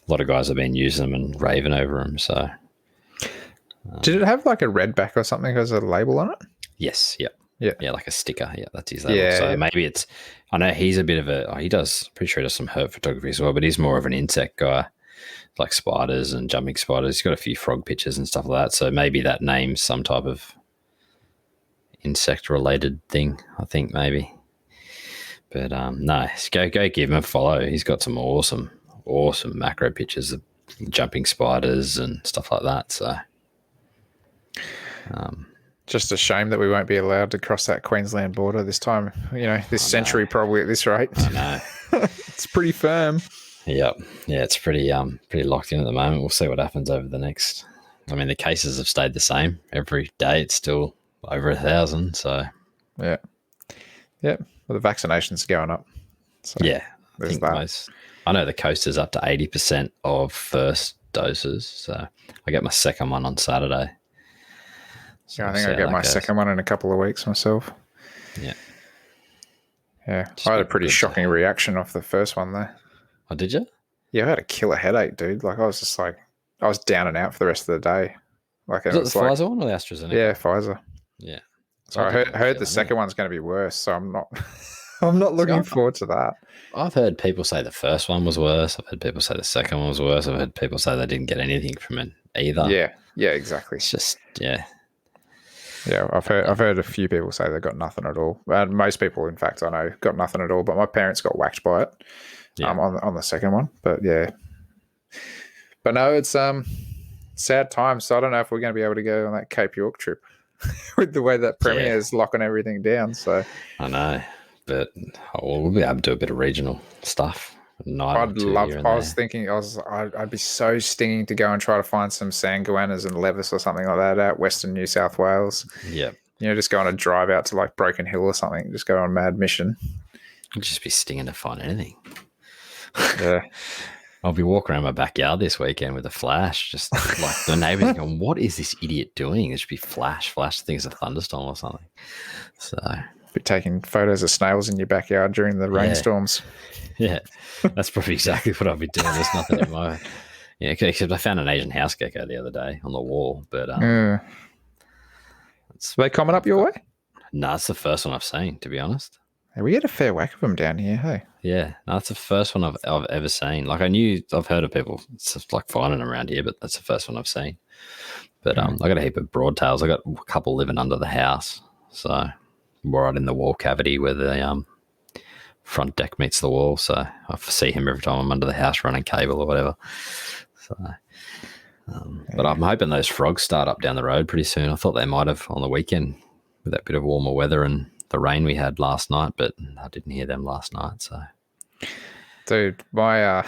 lot of guys have been using them and raving over them. So did it have like a red back or something as a label on it? Yes. Yep. Yeah, like a sticker. Yeah, that's his label. Yeah, so maybe it's. I know he's a bit of a. Pretty sure he does some herp photography as well, but he's more of an insect guy, like spiders and jumping spiders. He's got a few frog pictures and stuff like that. So maybe that name's some type of insect-related thing. I think maybe. But no, go give him a follow. He's got some awesome macro pictures of jumping spiders and stuff like that. So. Just a shame that we won't be allowed to cross that Queensland border this time. This century probably at this rate. I know. It's pretty firm. Yep. Yeah, it's pretty locked in at the moment. We'll see what happens over the next. I mean, the cases have stayed the same every day. It's still over 1,000. So. Yeah. Well, the vaccinations are going up. So yeah, I think I know the coast is up to 80% of first doses. So I get my second one on Saturday. So yeah, I think I get my second one in a couple of weeks myself. Yeah. Yeah. I had a pretty shocking reaction off the first one there. Oh, did you? Yeah, I had a killer headache, dude. Like I was down and out for the rest of the day. Like, was it the Pfizer one or the AstraZeneca? Yeah, Pfizer. Yeah. So I heard the second one's going to be worse, so I'm not looking forward to that. I've heard people say the first one was worse. I've heard people say the second one was worse. I've heard people say they didn't get anything from it either. Yeah, exactly. It's just, yeah. Yeah, I've heard a few people say they got nothing at all. And most people, in fact, I know got nothing at all. But my parents got whacked by it on the second one. But yeah, but no, it's sad times. So I don't know if we're going to be able to go on that Cape York trip with the way that Premier is locking everything down. So I know, but we'll be able to do a bit of regional stuff. I'd love. I was thinking, I'd be so stinging to go and try to find some sanguinas and levis or something like that out Western New South Wales. Yeah, just go on a drive out to like Broken Hill or something. Just go on a mad mission. I'd just be stinging to find anything. Yeah, I'll be walking around my backyard this weekend with a flash, just like the neighbours going, "What is this idiot doing?" It should be flash. Flash thinks it's a thunderstorm or something. So, be taking photos of snails in your backyard during the rainstorms. Yeah, that's probably exactly what I'll be doing. There's nothing in my... Yeah, except I found an Asian house gecko the other day on the wall. But are they coming up your way? No, it's the first one I've seen, to be honest. Yeah, we get a fair whack of them down here, hey? Yeah, no, that's the first one I've ever seen. Like I've heard of people just like finding them around here, but that's the first one I've seen. But I got a heap of broadtails. I got a couple living under the house, so right in the wall cavity where the front deck meets the wall, so I see him every time I'm under the house running cable or whatever. So But I'm hoping those frogs start up down the road pretty soon. I thought they might have on the weekend with that bit of warmer weather and the rain we had last night, but I didn't hear them last night. So, dude, my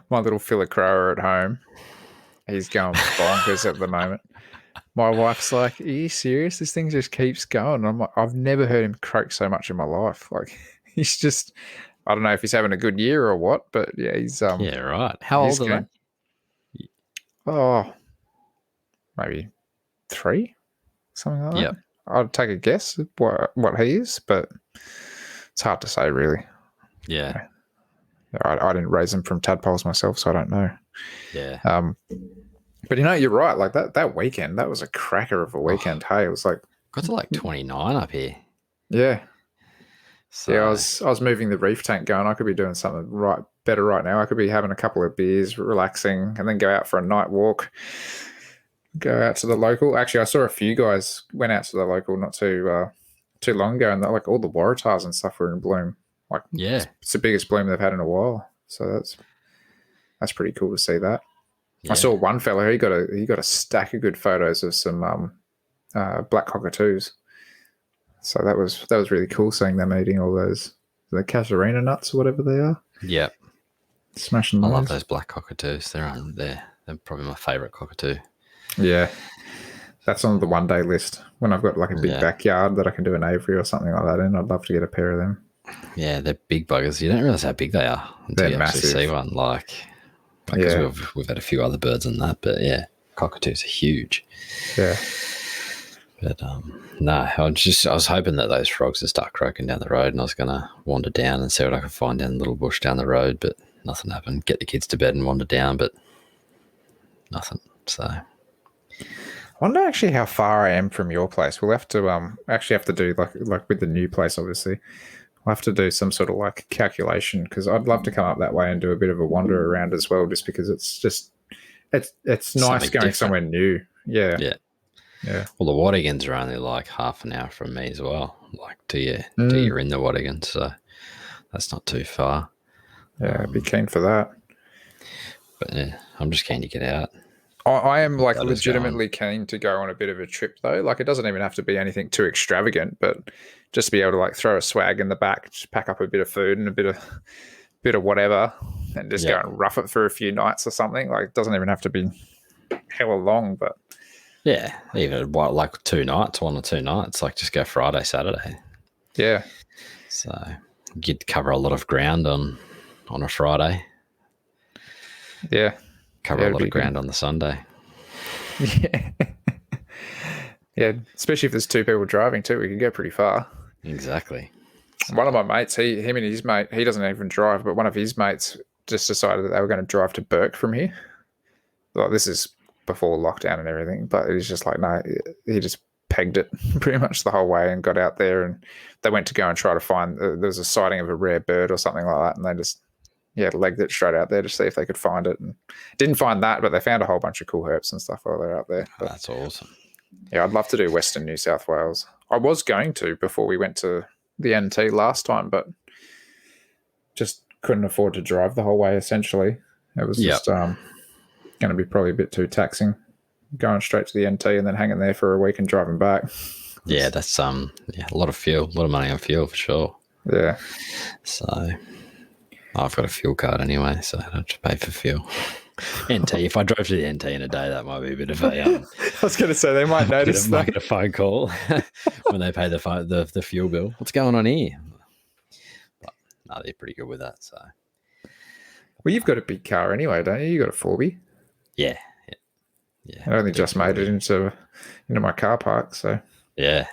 my little filler crower at home, he's going bonkers at the moment. My wife's like, "Are you serious? This thing just keeps going." I'm like, I've never heard him croak so much in my life. Like, he's just, I don't know if he's having a good year or what, but yeah, he's yeah, right. How old are they? Oh, maybe 3, something like that. I'd take a guess what he is, but it's hard to say, really. Yeah. I didn't raise them from tadpoles myself, so I don't know. Yeah. But you're right. Like that weekend, that was a cracker of a weekend. Hey, it was like got to like 29 up here. Yeah. So. Yeah, I was moving the reef tank going. I could be doing something better right now. I could be having a couple of beers, relaxing, and then go out for a night walk. Go out to the local. Actually, I saw a few guys went out to the local not too long ago, and like all the waratahs and stuff were in bloom. Like, yeah, it's the biggest bloom they've had in a while. So that's pretty cool to see that. Yeah. I saw one fella. He got a stack of good photos of some black cockatoos. So that was really cool seeing them eating all those the casuarina nuts or whatever they are. Yeah, smashing those. I love those black cockatoos. They're probably my favourite cockatoo. Yeah, that's on the one-day list. When I've got like a big backyard that I can do an aviary or something like that in, I'd love to get a pair of them. Yeah, they're big buggers. You don't realise how big they are until you actually see one. Because we've had a few other birds than that, but yeah, cockatoos are huge. Yeah. But no, I was hoping that those frogs would start croaking down the road, and I was going to wander down and see what I could find down the little bush down the road, but nothing happened. Get the kids to bed and wander down, but nothing. So I wonder actually how far I am from your place. We'll have to actually have to do like with the new place, obviously. We'll have to do some sort of like calculation, because I'd love to come up that way and do a bit of a wander around as well, just because it's nice going somewhere new. Yeah. Yeah. Yeah. Well, the Wadigans are only like half an hour from me as well. Like till you're in the Wadigans, so that's not too far. Yeah, I'd be keen for that. But yeah, I'm just keen to get out. I am like legitimately keen to go on a bit of a trip though. Like, it doesn't even have to be anything too extravagant, but just to be able to like throw a swag in the back, just pack up a bit of food and a bit of whatever, and just go and rough it for a few nights or something. Like, it doesn't even have to be hella long, but yeah, even like 2 nights, 1 or 2 nights. Like, just go Friday, Saturday. Yeah. So you'd cover a lot of ground on a Friday. Yeah. Cover a lot of ground on the Sunday. Yeah. Yeah, especially if there's 2 people driving too, we can go pretty far. Exactly. One of my mates, him and his mate, he doesn't even drive, but one of his mates just decided that they were going to drive to Burke from here. Like, this is before lockdown and everything, but he's just like, no, he just pegged it pretty much the whole way and got out there, and they went to go and try to find, there was a sighting of a rare bird or something like that, and they just legged it straight out there to see if they could find it, and didn't find that, but they found a whole bunch of cool herps and stuff while they're out there. But, that's awesome. Yeah, I'd love to do Western New South Wales. I was going to before we went to the NT last time, but just couldn't afford to drive the whole way, essentially. It was just going to be probably a bit too taxing, going straight to the NT and then hanging there for a week and driving back. Yeah, that's a lot of fuel, a lot of money on fuel for sure. Yeah. So I've got a fuel card anyway, so I don't have to pay for fuel. NT, if I drove to the NT in a day, that might be a bit of a I was going to say, they might notice that. Might get a phone call when they pay the fuel bill. What's going on here? But no, they're pretty good with that. So, well, you've got a big car anyway, don't you? You got a 4B. Yeah. I only just made it into my car park. So yeah.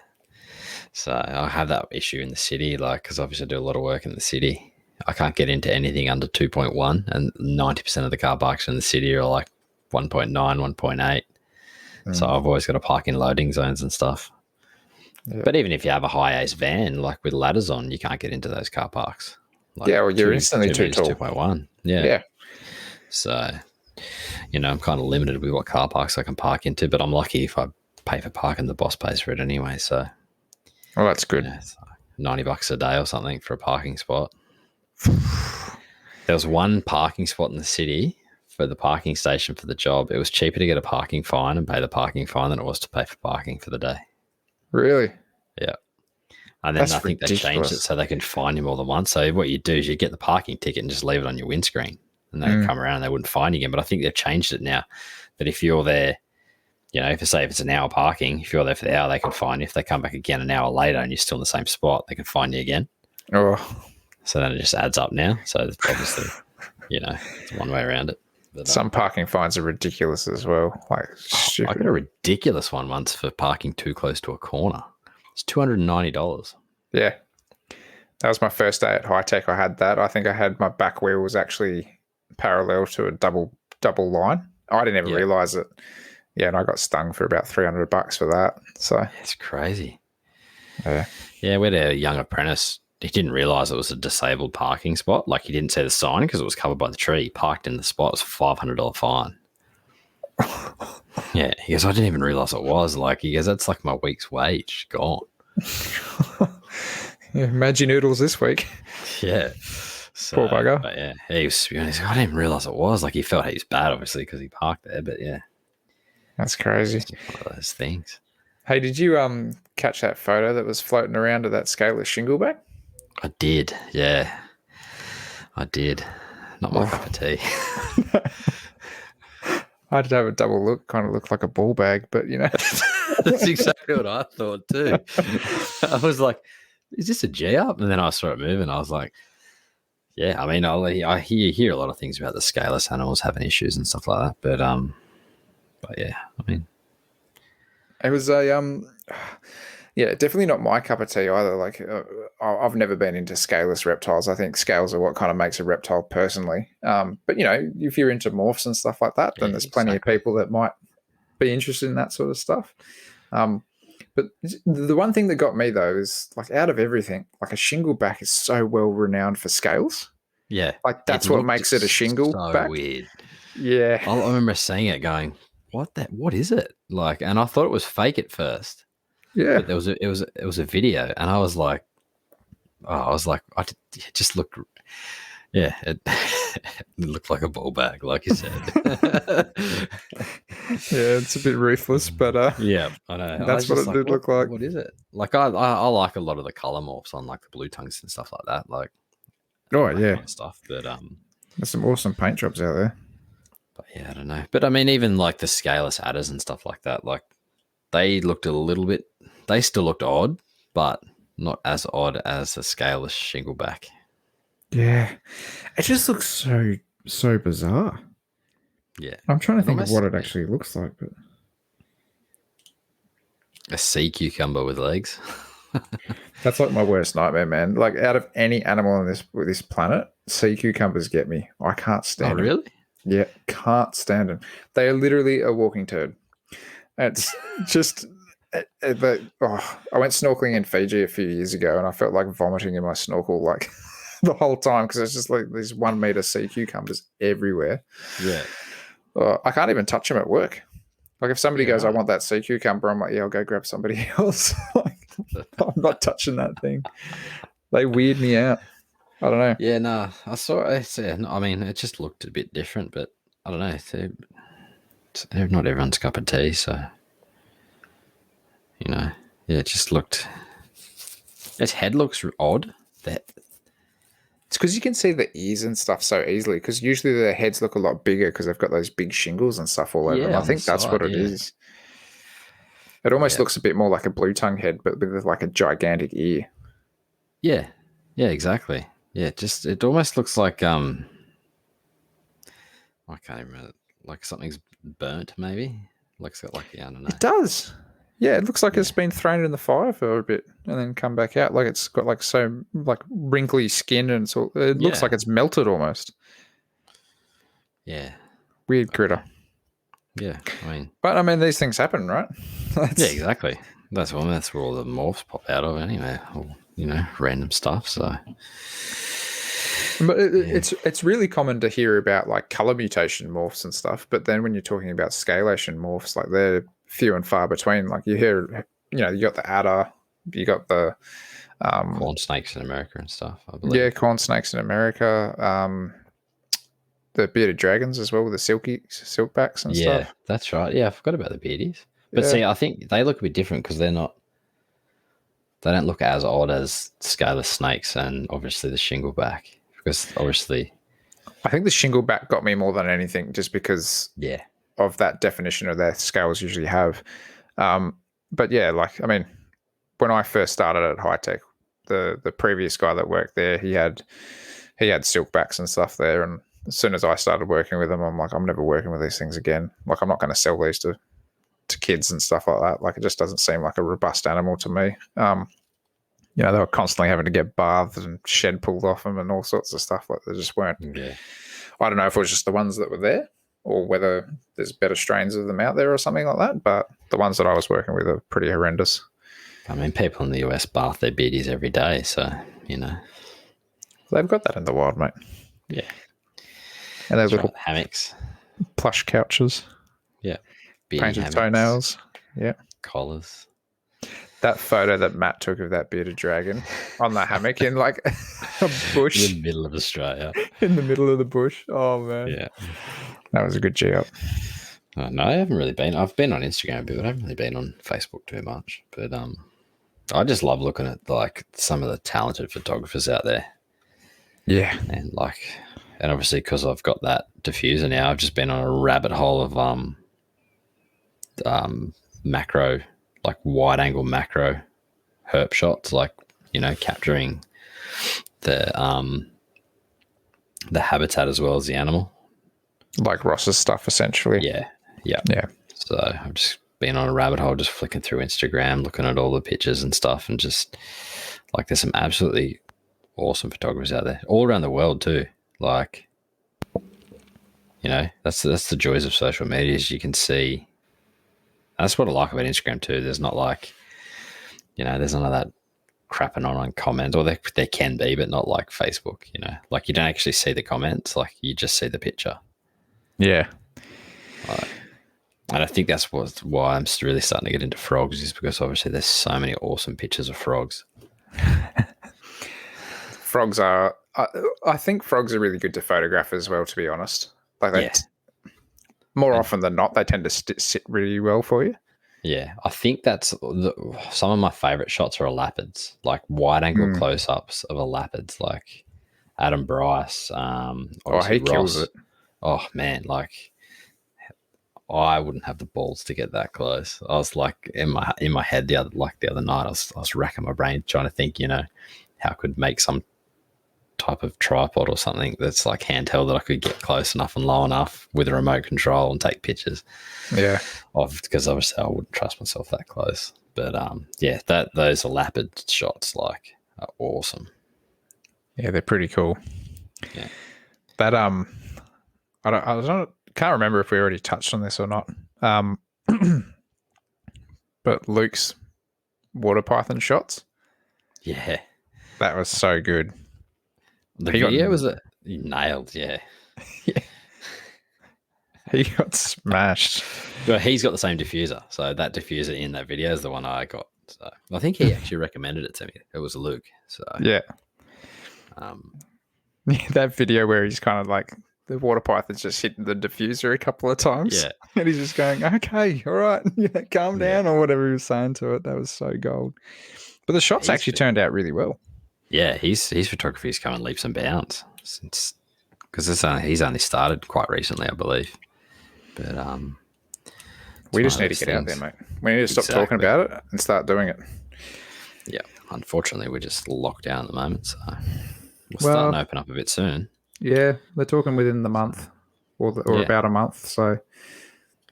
So I have that issue in the city, like, because obviously I do a lot of work in the city. I can't get into anything under 2.1, and 90% of the car parks in the city are like 1.9, 1.8. So I've always got to park in loading zones and stuff. Yep. But even if you have a high ace van, like with ladders on, you can't get into those car parks. Like well, you're instantly too tall. 2.1. Yeah. So, I'm kind of limited with what car parks I can park into, but I'm lucky if I pay for parking, the boss pays for it anyway. So, well, that's good. It's like $90 a day or something for a parking spot. There was one parking spot in the city for the parking station for the job, it was cheaper to get a parking fine and pay the parking fine than it was to pay for parking for the day. Really? Yeah. And then I think they changed it so they can fine you more than once. So what you do is you get the parking ticket and just leave it on your windscreen, and they come around and they wouldn't fine you again. But I think they've changed it now that if you're there, you know, if it's an hour parking, if you're there for the hour, they can fine you. If they come back again an hour later and you're still in the same spot, they can fine you again. Oh. So then it just adds up now. So it's obviously, you know, it's one way around it. But, some parking fines are ridiculous as well. Like, I got a ridiculous one once for parking too close to a corner. It's $290. Yeah. That was my first day at High Tech. I had that. I think I had my back wheel was actually parallel to a double line. I didn't even realize it. Yeah, and I got stung for about $300 for that. So it's crazy. Yeah, we had a young apprentice. He didn't realize it was a disabled parking spot. Like, he didn't see the sign because it was covered by the tree. He parked in the spot. It was a $500 fine. Yeah, he goes, I didn't even realize it was. Like, he goes, that's like my week's wage gone. Yeah, Maggi noodles this week. Yeah. So, poor bugger. But yeah, he was, I didn't even realize it was. Like, he felt he was bad, obviously, because he parked there. But yeah. That's crazy. It's one of those things. Hey, did you catch that photo that was floating around of that scaleless shingleback? I did, yeah. I did. Not my cup of tea. I did have a double look. Kind of looked like a ball bag, but you know. That's exactly what I thought too. I was like, is this a G up? And then I started moving. I was like, yeah, I mean, I hear a lot of things about the scaleless animals having issues and stuff like that. But yeah, I mean. It was a yeah, definitely not my cup of tea either. Like, I've never been into scaleless reptiles. I think scales are what kind of makes a reptile personally. But, you know, if you're into morphs and stuff like that, then there's plenty of people that might be interested in that sort of stuff. But the one thing that got me, though, is, like, out of everything, like, a shingleback is so well renowned for scales. Yeah. Like, that's what makes it a shingleback. So weird. Yeah. I remember seeing it going, what is it? Like, and I thought it was fake at first. Yeah, but it was a video, and I was like, it just looked, yeah, it looked like a ball bag, like you said. Yeah, it's a bit ruthless, but yeah, I know. That's what it did look like. What is it? Like, I like a lot of the color morphs on, like, the blue tongues and stuff like that. Like, oh yeah, kind of stuff. But there's some awesome paint jobs out there. But yeah, I don't know. But I mean, even like the scaleless adders and stuff like that, like, they looked a little bit. They still looked odd, but not as odd as the scaleless shingleback. Yeah, it just looks so bizarre. Yeah, I'm trying to think of what it actually looks like, but a sea cucumber with legs. That's like my worst nightmare, man. Like, out of any animal on this planet, sea cucumbers get me. I can't stand them. Really? Yeah, can't stand them. They are literally a walking turd. It's just. But I went snorkeling in Fiji a few years ago, and I felt like vomiting in my snorkel like the whole time because it's just like these 1 meter sea cucumbers everywhere. Yeah, I can't even touch them at work. Like, if somebody goes, "I want that sea cucumber," I'm like, "Yeah, I'll go grab somebody else." Like, I'm not touching that thing. They weird me out. I don't know. Yeah, no, I saw it. I mean, it just looked a bit different, but I don't know. It's not everyone's cup of tea, so. You know, yeah, it just looked. Its head looks odd. It's because you can see the ears and stuff so easily. Because usually their heads look a lot bigger because they've got those big shingles and stuff all over them. I think that's what it is. It almost looks a bit more like a blue tongue head, but with like a gigantic ear. Yeah, exactly. Yeah, it almost looks like I can't even remember. Like something's burnt, maybe. Like it's got like I don't know. It does. Yeah, it looks like it's been thrown in the fire for a bit and then come back out. Like, it's got like so like wrinkly skin, and it looks like it's melted almost. Yeah. Weird critter. Yeah, but I mean, these things happen, right? Yeah, exactly. That's where all the morphs pop out of anyway. Or, you know, random stuff. So. But it's really common to hear about like color mutation morphs and stuff. But then when you're talking about scalation morphs, like, they're few and far between. Like, you hear, you know, you got the adder, you got the corn snakes in America and stuff, I believe. Yeah, corn snakes in America. the bearded dragons as well with the silkbacks and stuff. Yeah, that's right. Yeah, I forgot about the beardies. But see, I think they look a bit different because they don't look as odd as scaleless snakes and obviously the shingleback. Because obviously, I think the shingleback got me more than anything, just because of that definition of their scales usually have. But yeah, like, I mean, when I first started at High Tech, the previous guy that worked there, he had silkbacks and stuff there, and as soon as I started working with them, I'm like, I'm never working with these things again. Like, I'm not going to sell these to kids and stuff like that. Like, it just doesn't seem like a robust animal to me. They were constantly having to get bathed and shed pulled off them and all sorts of stuff. Like, they just weren't. Yeah. I don't know if it was just the ones that were there or whether there's better strains of them out there or something like that. But the ones that I was working with are pretty horrendous. I mean, people in the US bath their beardies every day, so, They've got that in the wild, mate. Yeah. And those little hammocks. Plush couches. Yeah. Painted hammocks. Toenails. Yeah. Collars. That photo that Matt took of that bearded dragon on the hammock in like a bush. In the middle of Australia. In the middle of the bush. Oh, man. Yeah. That was a good G-up. No, I haven't really been. I've been on Instagram a bit, but I haven't really been on Facebook too much. But I just love looking at like some of the talented photographers out there. Yeah. And obviously because I've got that diffuser now, I've just been on a rabbit hole of macro, like wide angle macro herp shots, like, capturing the habitat as well as the animal. Like Ross's stuff, essentially. Yeah. Yeah. So I've just been on a rabbit hole, just flicking through Instagram, looking at all the pictures and stuff, and just like there's some absolutely awesome photographers out there all around the world too. Like, that's the joys of social media, is you can see. That's what I like about Instagram too. There's not like, there's none of that crapping on comments, or there can be, but not like Facebook, like you don't actually see the comments, like you just see the picture. Yeah. And I think that's why I'm really starting to get into frogs, is because obviously there's so many awesome pictures of frogs. Frogs are, I think frogs are really good to photograph as well, to be honest. Like more often than not, they tend to sit really well for you. Yeah, I think that's some of my favorite shots are elapids, like wide angle close-ups of elapids, like Adam Bryce. He Ross. kills it. Oh man, like I wouldn't have the balls to get that close. I was like in my head the other night, I was racking my brain trying to think, how I could make some type of tripod or something that's like handheld that I could get close enough and low enough with a remote control and take pictures. Yeah. Because obviously I wouldn't trust myself that close. But those elapid shots like are awesome. Yeah, they're pretty cool. Yeah. That can't remember if we already touched on this or not. But Luke's water python shots. Yeah. That was so good. The video was nailed, yeah. Yeah. He got smashed. Well, he's got the same diffuser. So that diffuser in that video is the one I got. So I think he actually recommended it to me. It was Luke. So yeah. That video where he's kind of like the water python's just hitting the diffuser a couple of times. Yeah. And he's just going, okay, all right, calm down, or whatever he was saying to it. That was so gold. But the shots actually turned out really well. Yeah, his photography's come in leaps and bounds since, because he's only started quite recently, I believe. But we just need to get out there, mate. We need to stop talking about it and start doing it. Yeah, unfortunately, we're just locked down at the moment, so we'll start and open up a bit soon. Yeah, they're talking within the month or about a month, so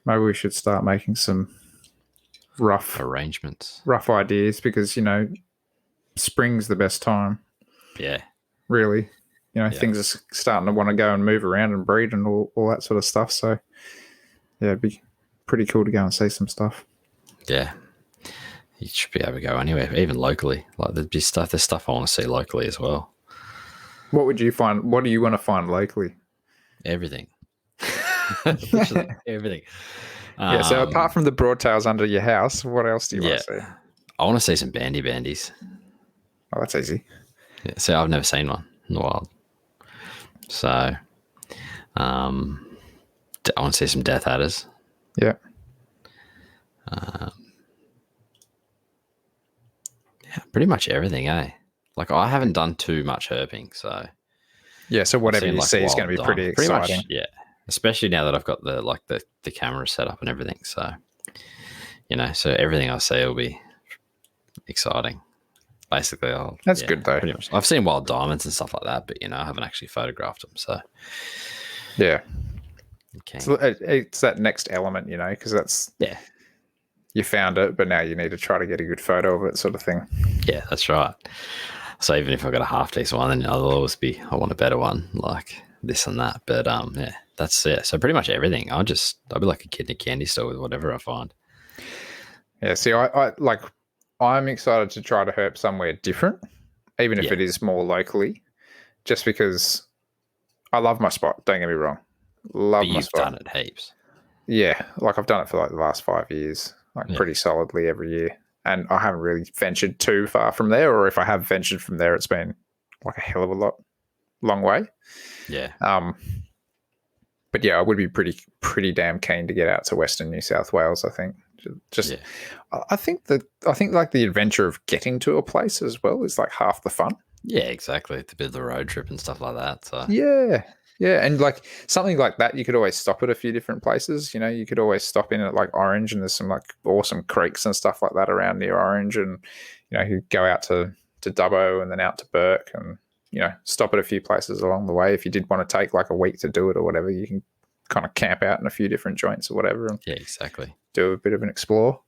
maybe we should start making some rough arrangements, rough ideas, because spring's the best time. Yeah, really. Things are starting to want to go and move around and breed and all that sort of stuff. So yeah, it'd be pretty cool to go and see some stuff. Yeah, you should be able to go anywhere, even locally. Like there's stuff I want to see locally as well. What would you find? What do you want to find locally? Everything. Literally everything. Yeah, so apart from the broadtails under your house, what else do you want to see? I want to see some bandies. Oh, that's easy. Yeah, so I've never seen one in the wild. So I want to see some death adders. Yeah. Yeah, pretty much everything, eh? Like, I haven't done too much herping, so yeah. So whatever you see is going to be pretty exciting. Much, yeah. Especially now that I've got the camera set up and everything. So, so everything I see will be exciting. Basically, that's good though. Pretty much. I've seen wild diamonds and stuff like that, but I haven't actually photographed them. So, yeah. Okay. So it's that next element, because that's you found it, but now you need to try to get a good photo of it, sort of thing. Yeah, that's right. So even if I got a half decent one, then there'll always be I want a better one, like this and that. But that's it. So pretty much everything. I'll be like a kid in a candy store with whatever I find. Yeah. See, I'm excited to try to herp somewhere different, even if it is more locally, just because I love my spot. Don't get me wrong. Love my spot. You've done it heaps. Yeah, like I've done it for like the last 5 years, pretty solidly every year. And I haven't really ventured too far from there, or if I have ventured from there, it's been like a hell of a long way. Yeah. But yeah, I would be pretty damn keen to get out to Western New South Wales. I think I think like the adventure of getting to a place as well is like half the fun. Yeah, exactly. It's a bit of the road trip and stuff like that. So yeah, and like something like that, you could always stop at a few different places. You could always stop in at like Orange, and there's some like awesome creeks and stuff like that around near Orange, and you go out to Dubbo and then out to Burke, and stop at a few places along the way. If you did want to take like a week to do it or whatever, you can kind of camp out in a few different joints or whatever. And exactly. Do a bit of an explore.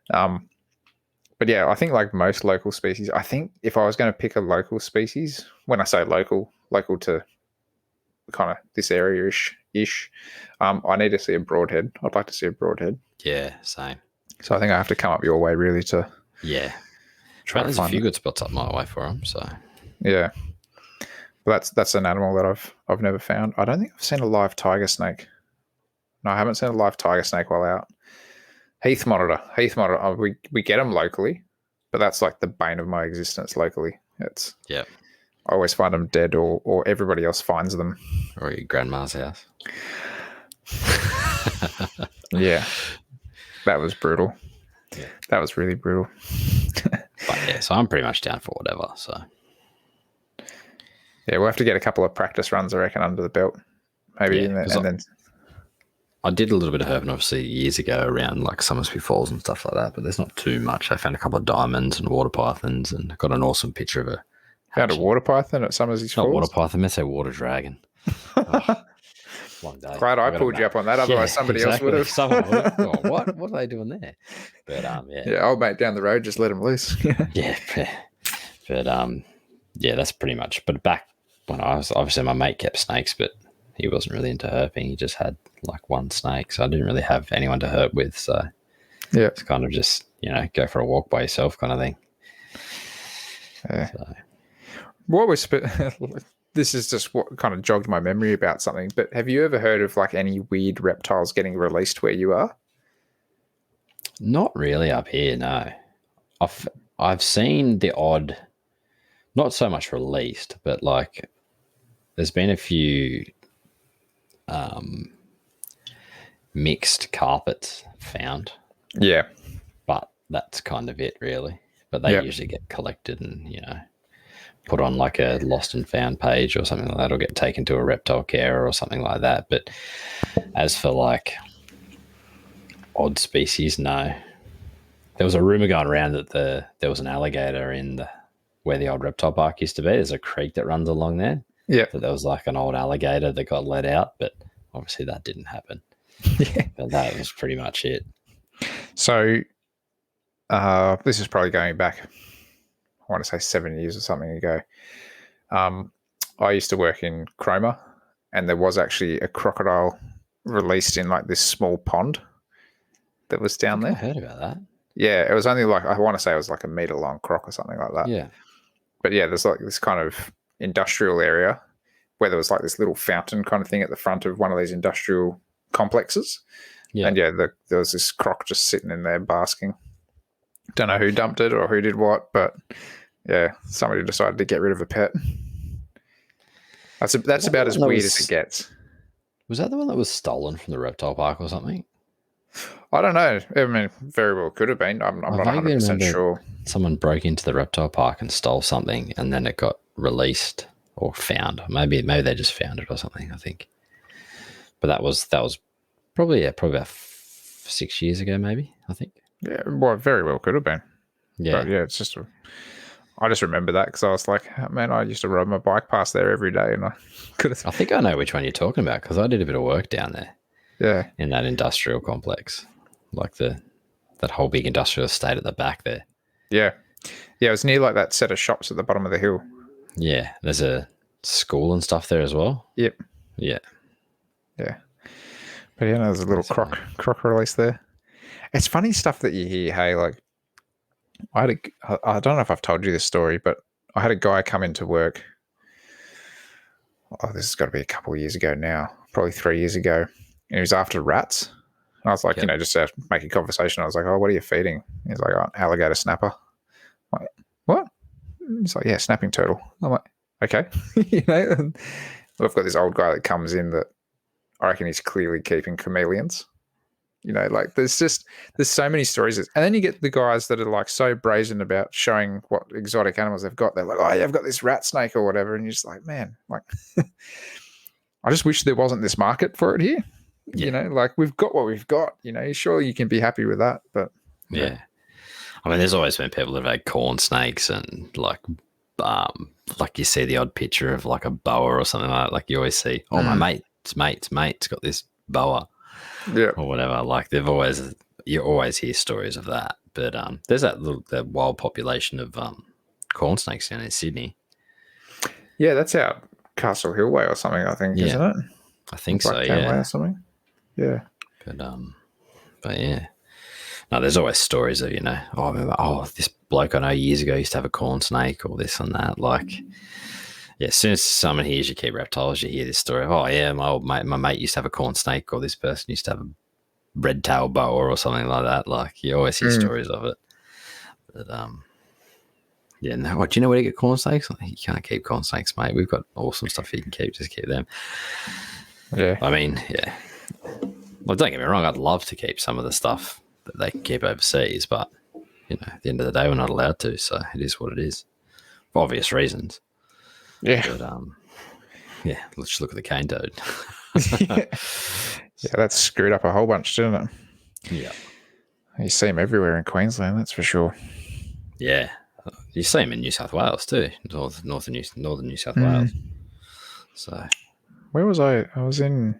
But yeah, I think like most local species, I think if I was going to pick a local species, when I say local to kind of this area-ish, I need to see a broadhead. I'd like to see a broadhead. Yeah, same. So I think I have to come up your way really to try. There's a few good spots up my way for them. So yeah, but that's an animal that I've never found. I don't think I've seen a live tiger snake. No, I haven't seen a live tiger snake while out. Heath monitor. We get them locally, but that's like the bane of my existence locally. I always find them dead, or everybody else finds them. Or your grandma's house. Yeah. That was brutal. Yeah. That was really brutal. But so I'm pretty much down for whatever. So yeah, we'll have to get a couple of practice runs, I reckon, under the belt. Maybe and then I did a little bit of herping, obviously, years ago around like Summersby Falls and stuff like that, but there's not too much. I found a couple of diamonds and water pythons, and got an awesome picture of a. Found a water python at Summersby Falls? Not water python, let's say water dragon. Long day. Glad I pulled you up on that, otherwise somebody else would have. Someone would have. Oh, what are they doing there? But yeah, old mate down the road, just let them loose. Yeah. But that's pretty much. But back when I was, obviously my mate kept snakes, but he wasn't really into herping. He just had like one snake, so I didn't really have anyone to herp with. So yeah, it's kind of just go for a walk by yourself kind of thing. Yeah. So. What was this is just what kind of jogged my memory about something. But have you ever heard of like any weird reptiles getting released where you are? Not really up here, no. I've seen the odd, not so much released, but like there's been a few mixed carpets found. Yeah. But that's kind of it, really. But they usually get collected and, put on like a lost and found page or something like that, or get taken to a reptile carer or something like that. But as for like odd species, no. There was a rumor going around that there was an alligator in where the old reptile park used to be. There's a creek that runs along there. Yeah. That there was like an old alligator that got let out, but obviously that didn't happen. Yeah. But that was pretty much it. So this is probably going back, I want to say 7 years or something ago. I used to work in Cromer, and there was actually a crocodile released in like this small pond that was down there. I heard about that. Yeah, it was only like, I want to say it was like a meter long croc or something like that. Yeah. But yeah, there's like this kind of industrial area where there was like this little fountain kind of thing at the front of one of these industrial complexes. Yeah. And yeah, there was this croc just sitting in there basking. Don't know who dumped it or who did what, but yeah, somebody decided to get rid of a pet. That's about as weird as it gets. Was that the one that was stolen from the reptile park or something? I don't know. I mean, very well could have been. I'm not vaguely 100% sure. Someone broke into the reptile park and stole something, and then it got released or found. Maybe they just found it or something, I think. But that was probably about 6 years ago, maybe, I think. Yeah, well, very well could have been. Yeah. But yeah, it's just... I just remember that because I was like, oh, man, I used to ride my bike past there every day, and I could have... I think I know which one you're talking about because I did a bit of work down there. Yeah. In that industrial complex. Like that whole big industrial estate at the back there. Yeah. Yeah, it was near like that set of shops at the bottom of the hill. Yeah. There's a school and stuff there as well. Yep. Yeah. Yeah. But yeah, there's a little croc release there. It's funny stuff that you hear, hey, like I don't know if I've told you this story, but I had a guy come into work. Oh, this has got to be a couple of years ago now, probably 3 years ago. And he was after rats. And I was like, just to make a conversation, I was like, oh, what are you feeding? He's like, oh, alligator snapper. I'm like, what? He's like, yeah, snapping turtle. I'm like, okay. And we've got this old guy that comes in that I reckon he's clearly keeping chameleons. Like there's so many stories. And then you get the guys that are like so brazen about showing what exotic animals they've got. They're like, oh, yeah, I've got this rat snake or whatever. And you're just like, man, like, I just wish there wasn't this market for it here. Yeah. Like we've got what we've got, sure you can be happy with that, but yeah. I mean, there's always been people that have had corn snakes and like you see the odd picture of like a boa or something like that. Like you always see, my mate's got this boa, or whatever. Like you always hear stories of that. But there's that wild population of corn snakes down in Sydney. Yeah, that's out Castle Hill Way or something, I think, isn't it? I think so, yeah. Way or something. Yeah. But yeah. No, there's always stories of, this bloke I know years ago used to have a corn snake or this and that. Like, yeah, as soon as someone hears you keep reptiles, you hear this story of, oh, yeah, my mate used to have a corn snake, or this person used to have a red-tailed boa or something like that. Like, you always hear stories of it. But, yeah, no, what, do you know where to get corn snakes? You can't keep corn snakes, mate. We've got awesome stuff you can keep. Just keep them. Yeah. I mean, yeah. Well, don't get me wrong. I'd love to keep some of the stuff that they can keep overseas, but, at the end of the day, we're not allowed to, so it is what it is. For obvious reasons. Yeah. But, yeah, let's just look at the cane toad. Yeah, that's screwed up a whole bunch, didn't it? Yeah. You see them everywhere in Queensland, that's for sure. Yeah. You see them in New South Wales too, northern New South Wales. So, where was I? I was in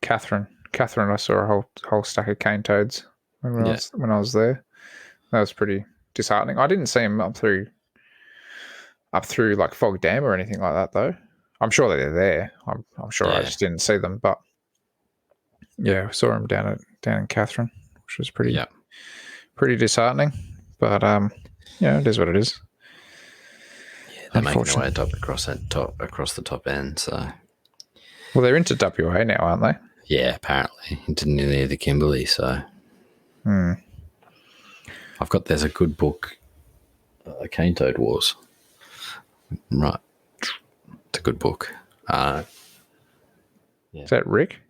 Catherine. I saw a whole stack of cane toads when I was there. That was pretty disheartening. I didn't see them up through like Fog Dam or anything like that though. I'm sure they're there. I'm sure I just didn't see them, but yeah, I saw them down in Catherine, which was pretty disheartening. But it is what it is. Yeah, they're making their way across the top end. So, well, they're into WA now, aren't they? Yeah, apparently into near the Kimberley. So, there's a good book, Cane Toad Wars. Right, it's a good book. Is that Rick?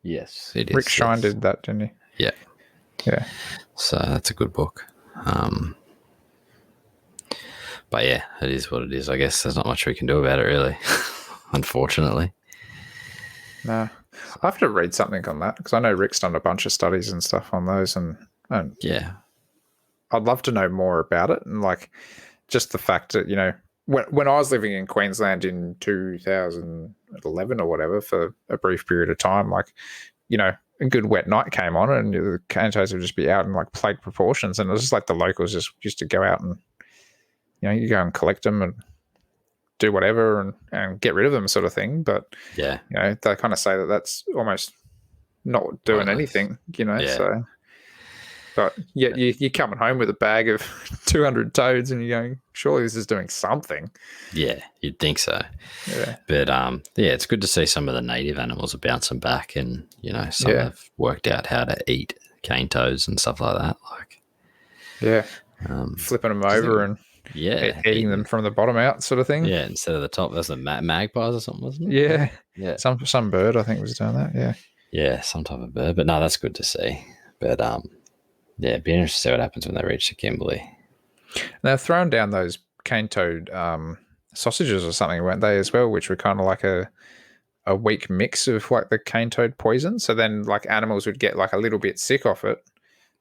Yes, it is. Rick Shine did that, didn't he? Yeah. Yeah. So that's a good book. But yeah, it is what it is. I guess there's not much we can do about it, really, unfortunately. No. I have to read something on that because I know Rick's done a bunch of studies and stuff on those, and yeah, I'd love to know more about it, and like just the fact that when I was living in Queensland in 2011 or whatever for a brief period of time, like a good wet night came on and the cane toads would just be out in like plague proportions, and it was just like the locals just used to go out and you go and collect them and do whatever and get rid of them, sort of thing. But yeah, they kind of say that that's almost not doing anything, Yeah. So, but yet you're coming home with a bag of 200 toads and you're going, surely this is doing something. Yeah, you'd think so. Yeah, but it's good to see some of the native animals are bouncing back, and some have worked out how to eat cane toads and stuff like that. Like, flipping them over and eating them from the bottom out, sort of thing. Yeah, instead of the top, that's the magpies or something, wasn't it? Yeah, yeah. Some bird, I think, was doing that. Yeah, yeah, some type of bird. But no, that's good to see. But yeah, it'd be interesting to see what happens when they reach the Kimberley. They're throwing down those cane toad sausages or something, weren't they, as well? Which were kind of like a weak mix of like the cane toad poison. So then, like, animals would get like a little bit sick off it,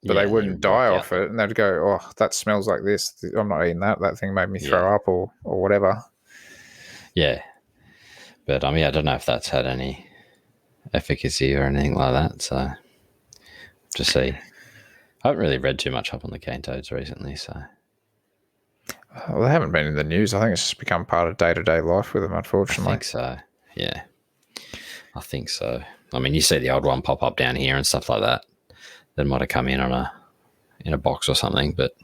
but they wouldn't die off it, and they'd go, "Oh, that smells like this. I'm not eating that. That thing made me throw up, or whatever." Yeah, but I don't know if that's had any efficacy or anything like that. So, just see. I haven't really read too much up on the cane toads recently, so. Well, they haven't been in the news. I think it's just become part of day-to-day life with them, unfortunately. I think so. Yeah, I think so. I mean, you see the old one pop up down here and stuff like that. That might have come in on a box or something, but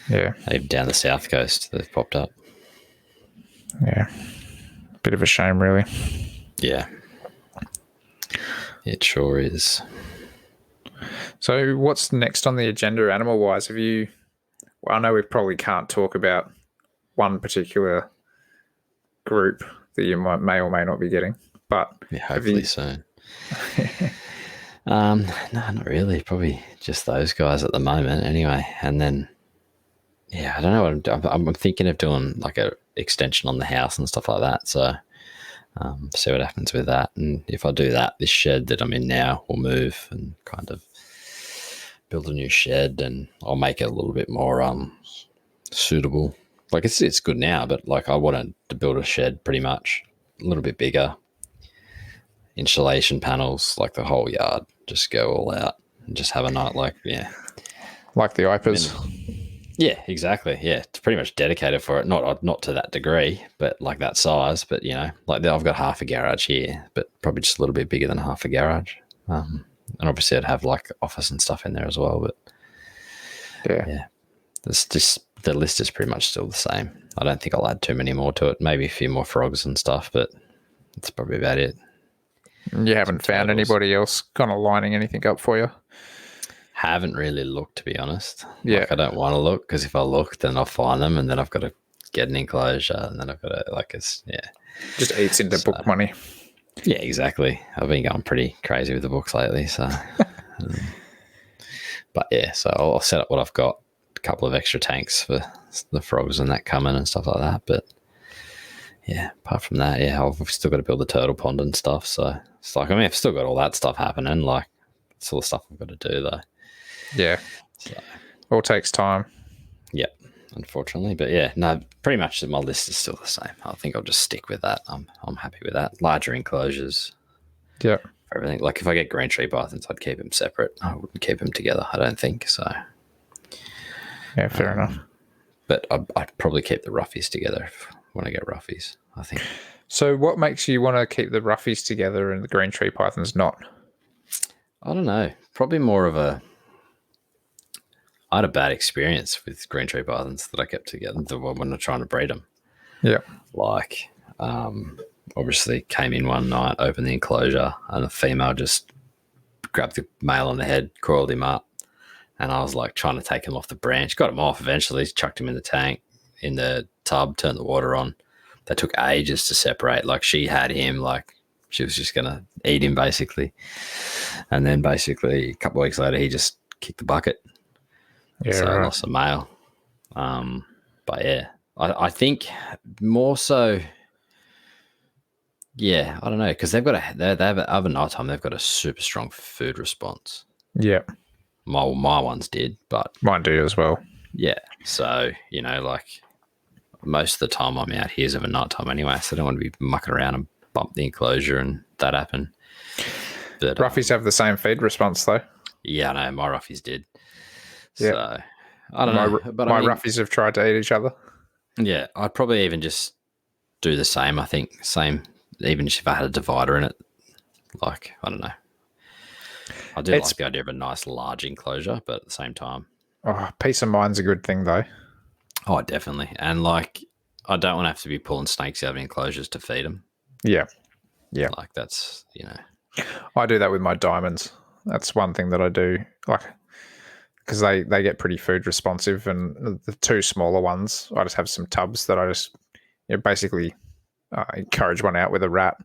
yeah, even down the south coast they've popped up. Yeah, bit of a shame, really. Yeah, it sure is. So, what's next on the agenda, animal-wise? Have you? Well, I know we probably can't talk about one particular group that you may or may not be getting, but hopefully soon. No, not really. Probably just those guys at the moment, anyway. And then, yeah, I don't know what I'm thinking of doing, like a extension on the house and stuff like that. So, see what happens with that. And if I do that, this shed that I'm in now will move and kind of build a new shed, and I'll make it a little bit more suitable. Like it's good now, but like I wanted to build a shed pretty much a little bit bigger. Insulation panels, like the whole yard, just go all out and just have a night like the IPAs. Yeah, exactly. Yeah, it's pretty much dedicated for it. Not to that degree, but like that size. But like I've got half a garage here, but probably just a little bit bigger than half a garage. And obviously I'd have like office and stuff in there as well. But yeah, the list is pretty much still the same. I don't think I'll add too many more to it. Maybe a few more frogs and stuff, but that's probably about it. You haven't found anybody else kind of lining anything up for you? Haven't really looked, to be honest. Yeah. Like, I don't want to look, because if I look, then I'll find them, and then I've got to get an enclosure, and then I've got to, just eats into book money. Yeah, exactly. I've been going pretty crazy with the books lately, so. But yeah, so I'll set up what I've got, a couple of extra tanks for the frogs and that coming and stuff like that, but yeah, apart from that, I've still got to build the turtle pond and stuff. So it's like, I've still got all that stuff happening. Like, it's all the stuff I've got to do, though. Yeah. So, all takes time. Yep, unfortunately. But yeah, no, pretty much my list is still the same. I think I'll just stick with that. I'm happy with that. Larger enclosures. Yeah. For everything. Like, if I get green tree pythons, I'd keep them separate. I wouldn't keep them together, I don't think. So. Yeah, fair enough. But I'd probably keep the roughies together when I get roughies, I think. So what makes you want to keep the roughies together and the green tree pythons not? I don't know. Probably more of I had a bad experience with green tree pythons that I kept together when I'm trying to breed them. Yeah. Like, obviously came in one night, opened the enclosure, and the female just grabbed the male on the head, coiled him up. And I was like trying to take him off the branch. Got him off eventually, chucked him in the tank, in the tub, turned the water on. That took ages to separate. Like, she had him, like she was just going to eat him basically. And then basically a couple of weeks later, he just kicked the bucket. Yeah, so right. I lost the male. But yeah, I think more so, yeah, I don't know, because they have other night time, they've got a super strong food response. Yeah. My ones did, but mine do as well. Yeah. So, like most of the time I'm out here is of a night time anyway, so I don't want to be mucking around and bump the enclosure and that happen. But roughies have the same feed response though. Yeah, I know, my roughies did. Yeah. So I don't know. But my roughies have tried to eat each other. Yeah, I'd probably even just do the same, I think. Same, even if I had a divider in it. Like, I don't know. I do like the idea of a nice large enclosure, but at the same time. Oh, peace of mind's a good thing though. Oh, definitely. And like, I don't want to have to be pulling snakes out of enclosures to feed them. Yeah. Yeah. Like, that's, I do that with my diamonds. That's one thing that I do. Like, a because they get pretty food responsive, and the two smaller ones, I just have some tubs that I just basically encourage one out with a rat.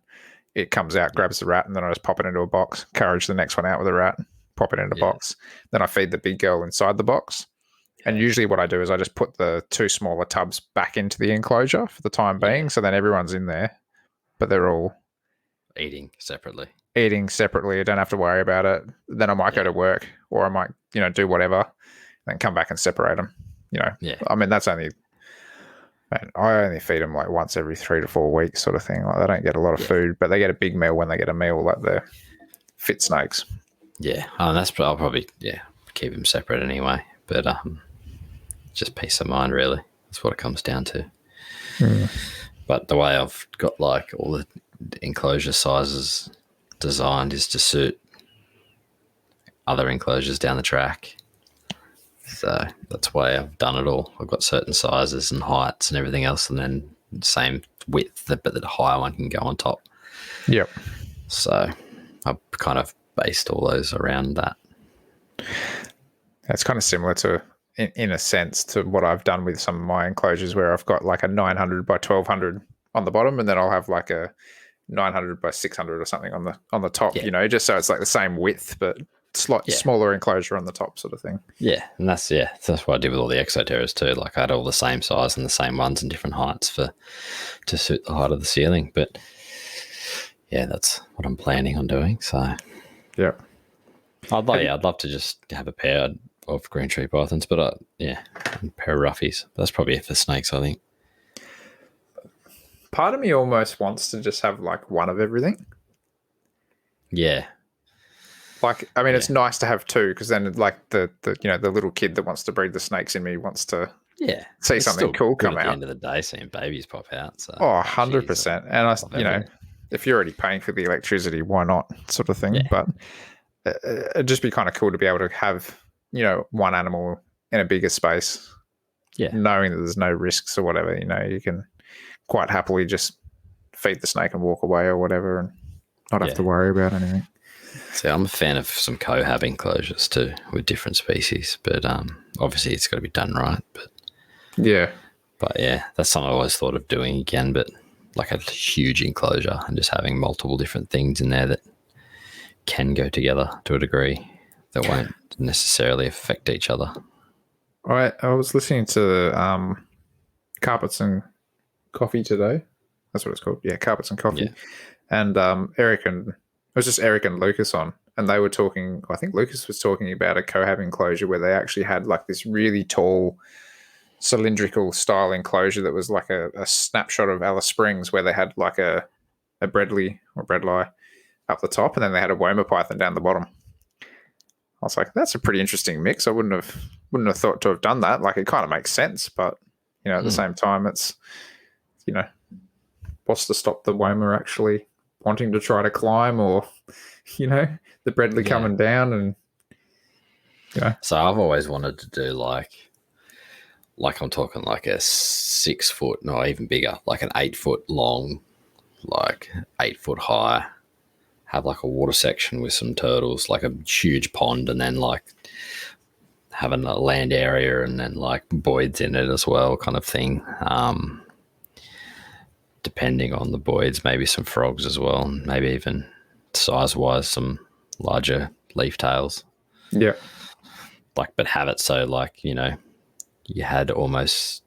It comes out, grabs the rat, and then I just pop it into a box. Encourage the next one out with a rat, pop it into a box. Then I feed the big girl inside the box. And usually what I do is I just put the two smaller tubs back into the enclosure for the time being. So then everyone's in there, but they're all eating separately. I don't have to worry about it. Then I might go to work, or I might, do whatever, then come back and separate them. I mean, that's only... I only feed them like once every 3 to 4 weeks, sort of thing. Like, they don't get a lot of food, but they get a big meal when they get a meal, like the fit snakes. Yeah, I'll probably keep them separate anyway. But just peace of mind, really. That's what it comes down to. But the way I've got like all the enclosure sizes designed is to suit other enclosures down the track. So that's why I've done it all. I've got certain sizes and heights and everything else, and then same width, but the higher one can go on top. Yep. So I've kind of based all those around that. It's kind of similar to, in a sense, to what I've done with some of my enclosures, where I've got like a 900 by 1200 on the bottom, and then I'll have like a 900 by 600 or something on the top. Just so it's like the same width, but slightly smaller enclosure on the top, sort of thing. Yeah, and that's what I did with all the exoterras too. Like I had all the same size and the same ones in different heights to suit the height of the ceiling. But yeah, that's what I'm planning on doing. So yeah, I'd love to just have a pair of green tree pythons, but a pair of roughies. That's probably it for snakes, I think. Part of me almost wants to just have like one of everything. Yeah. Like, I mean, it's nice to have two, because then like the little kid that wants to breed the snakes in me wants to see something cool come out. At the end of the day, seeing babies pop out. So 100%. And if you're already paying for the electricity, why not, sort of thing. Yeah. But it'd just be kind of cool to be able to have, one animal in a bigger space, knowing that there's no risks or whatever. You can quite happily just feed the snake and walk away or whatever, and not have to worry about anything. So I'm a fan of some cohab enclosures too with different species, but obviously it's got to be done right. But that's something I always thought of doing again, but like a huge enclosure and just having multiple different things in there that can go together to a degree that won't necessarily affect each other. I was listening to Carpets and Coffee today. That's what it's called. Yeah, Carpets and Coffee. Yeah. And it was just Eric and Lucas on, and they were talking, I think Lucas was talking about a cohab enclosure where they actually had like this really tall cylindrical style enclosure that was like a snapshot of Alice Springs, where they had like a Bredli or Bredli up the top, and then they had a Woma python down the bottom. I was like, that's a pretty interesting mix. I wouldn't have thought to have done that. Like, it kind of makes sense, but at the same time, it's what's to stop the Woma actually wanting to try to climb, or the Bredli coming down, and So I've always wanted to do like I'm talking like a 6 foot, no, even bigger, like an 8 foot long, like 8 foot high, have like a water section with some turtles, like a huge pond, and then like having a land area and then like boids in it as well, kind of thing. Depending on the boids, maybe some frogs as well, and maybe even size-wise some larger leaf tails. Yeah. Like, but have it so like, you had almost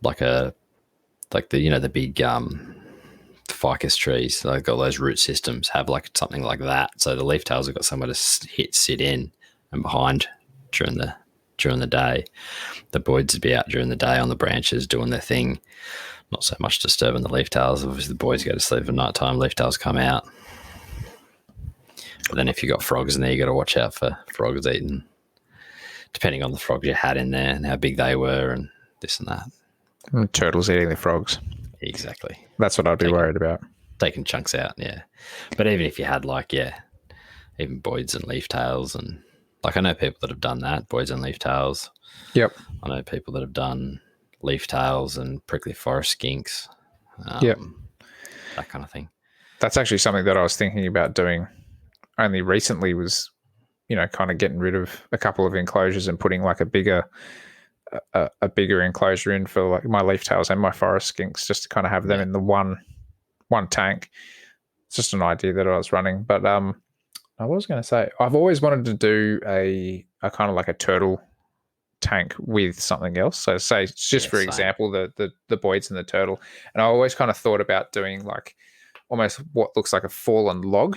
like the big ficus trees, like got those root systems, have like something like that. So the leaf tails have got somewhere to sit in and behind during the day. The boids would be out during the day on the branches doing their thing. Not so much disturbing the leaf tails. Obviously, the boys go to sleep at night time. Leaf tails come out. But then if you've got frogs in there, you got to watch out for frogs eating, depending on the frogs you had in there and how big they were and this and that. And turtles eating the frogs. Exactly. That's what I'd be worried about. Taking chunks out, yeah. But even if you had even boids and leaf tails, and like I know people that have done that, boids and leaf tails. Yep. I know people that have done leaf tails and prickly forest skinks, that kind of thing. That's actually something that I was thinking about doing only recently, was kind of getting rid of a couple of enclosures and putting like a bigger enclosure in for like my leaf tails and my forest skinks, just to kind of have them in the one tank. It's just an idea that I was running. But I was going to say, I've always wanted to do a kind of like a turtle tank with something else. So say just for example, the boids and the turtle. And I always kind of thought about doing like almost what looks like a fallen log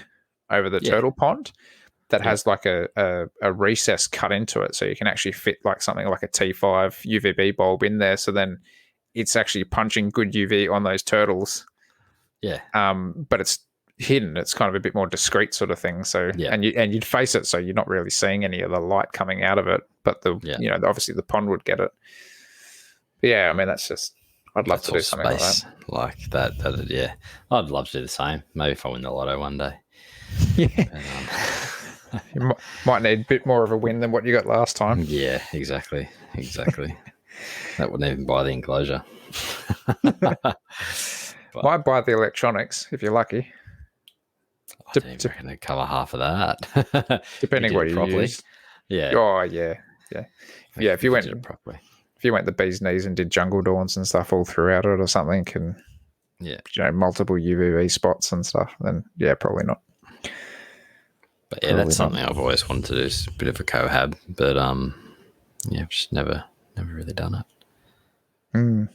over the turtle pond that has like a recess cut into it, so you can actually fit like something like a T5 UVB bulb in there. So then it's actually punching good UV on those turtles. Yeah. But it's hidden. It's kind of a bit more discreet sort of thing. So and you'd face it, so you're not really seeing any of the light coming out of it. But obviously the pond would get it. But yeah, I mean that's just. I'd love to do something like that. Yeah, I'd love to do the same. Maybe if I win the lotto one day. Yeah. But, you might need a bit more of a win than what you got last time. Yeah, exactly. That wouldn't even buy the enclosure. Might buy the electronics if you're lucky. I don't even reckon they'd cover half of that. Depending what you use. Yeah. Oh, yeah. If you went properly. If you went the bee's knees and did jungle dawns and stuff all throughout it or something, and multiple UVB spots and stuff, then probably not. But that's something I've always wanted to do. It's a bit of a cohab, but I've just never really done it.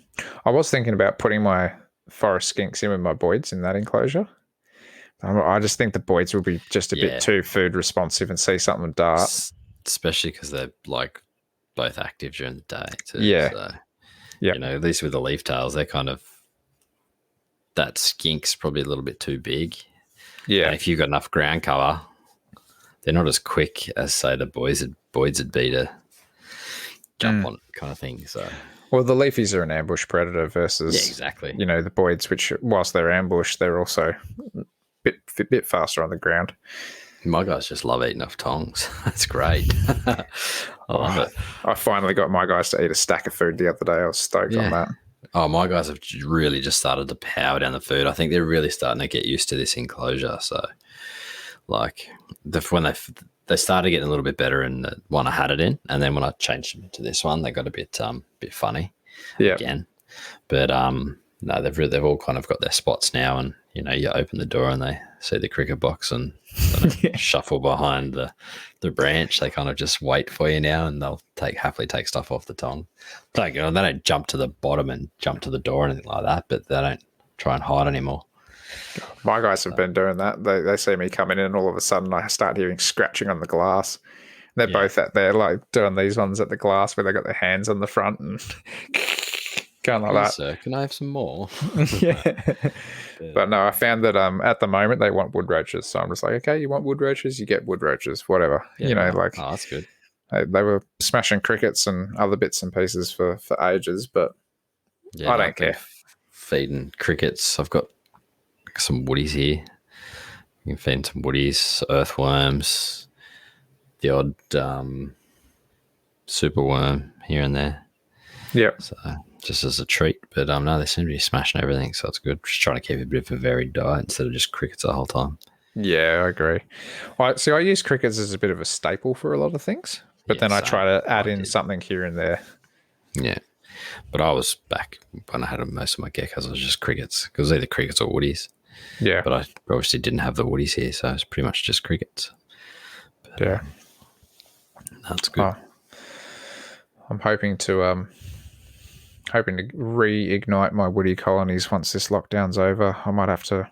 I was thinking about putting my forest skinks in with my boids in that enclosure. I just think the boids will be just a bit too food responsive and see something dart, especially because they're like both active during the day too. Yeah. So, at least with the leaf tails, they're kind of, that skink's probably a little bit too big. Yeah. And if you've got enough ground cover, they're not as quick as say the boids would be to jump on it kind of thing. So, well, the leafies are an ambush predator versus exactly. The boids, which whilst they're ambush, they're also a bit faster on the ground. My guys just love eating off tongs. That's great. I love it. I finally got my guys to eat a stack of food the other day. I was stoked on that. Oh, my guys have really just started to power down the food. I think they're really starting to get used to this enclosure. So, like, when they started getting a little bit better in the one I had it in, and then when I changed them to this one, they got a bit funny again. But no, they've all kind of got their spots now, and you open the door and they see the cricket box and shuffle behind the branch. They kind of just wait for you now, and they'll happily take stuff off the tong. They don't jump to the bottom and jump to the door or anything like that, but they don't try and hide anymore. My guys have been doing that. They see me coming in, and all of a sudden I start hearing scratching on the glass. They're both out there like doing these ones at the glass where they got their hands on the front and going like that. Sir, can I have some more? Yeah. But no, I found that at the moment they want wood roaches. So I'm just like, okay, you want wood roaches? You get wood roaches, whatever. Oh, that's good. They were smashing crickets and other bits and pieces for ages, but I don't care. Feeding crickets. I've got some woodies here. You can feed some woodies, earthworms, the odd superworm here and there. Yeah. So just as a treat, but no, they seem to be smashing everything, so it's good. Just trying to keep a bit of a varied diet instead of just crickets the whole time. Yeah, I agree. So I use crickets as a bit of a staple for a lot of things, but then I try to add in something here and there. Yeah, but I was back when I had most of my geckos, it was just crickets, because either crickets or woodies. Yeah, but I obviously didn't have the woodies here, so it's pretty much just crickets. But, yeah, that's good. I'm hoping to reignite my woody colonies once this lockdown's over. I might have to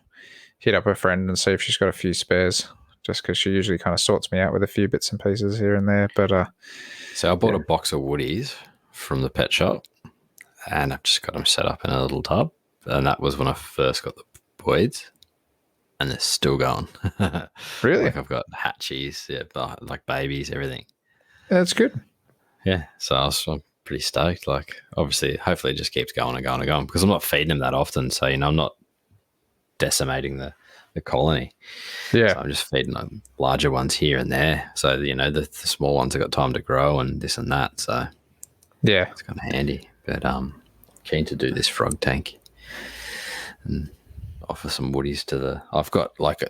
hit up a friend and see if she's got a few spares, just because she usually kind of sorts me out with a few bits and pieces here and there. But so I bought a box of woodies from the pet shop, and I've just got them set up in a little tub, and that was when I first got the boids, and they're still going. Really? Like I've got hatchies, like babies, everything. Yeah, that's good. Yeah, so I'm pretty stoked. Like, obviously, hopefully it just keeps going and going and going, because I'm not feeding them that often, so I'm not decimating the colony. Yeah, so I'm just feeding them larger ones here and there, so the small ones have got time to grow and this and that. So yeah, it's kind of handy. But keen to do this frog tank and offer some woodies to I've got like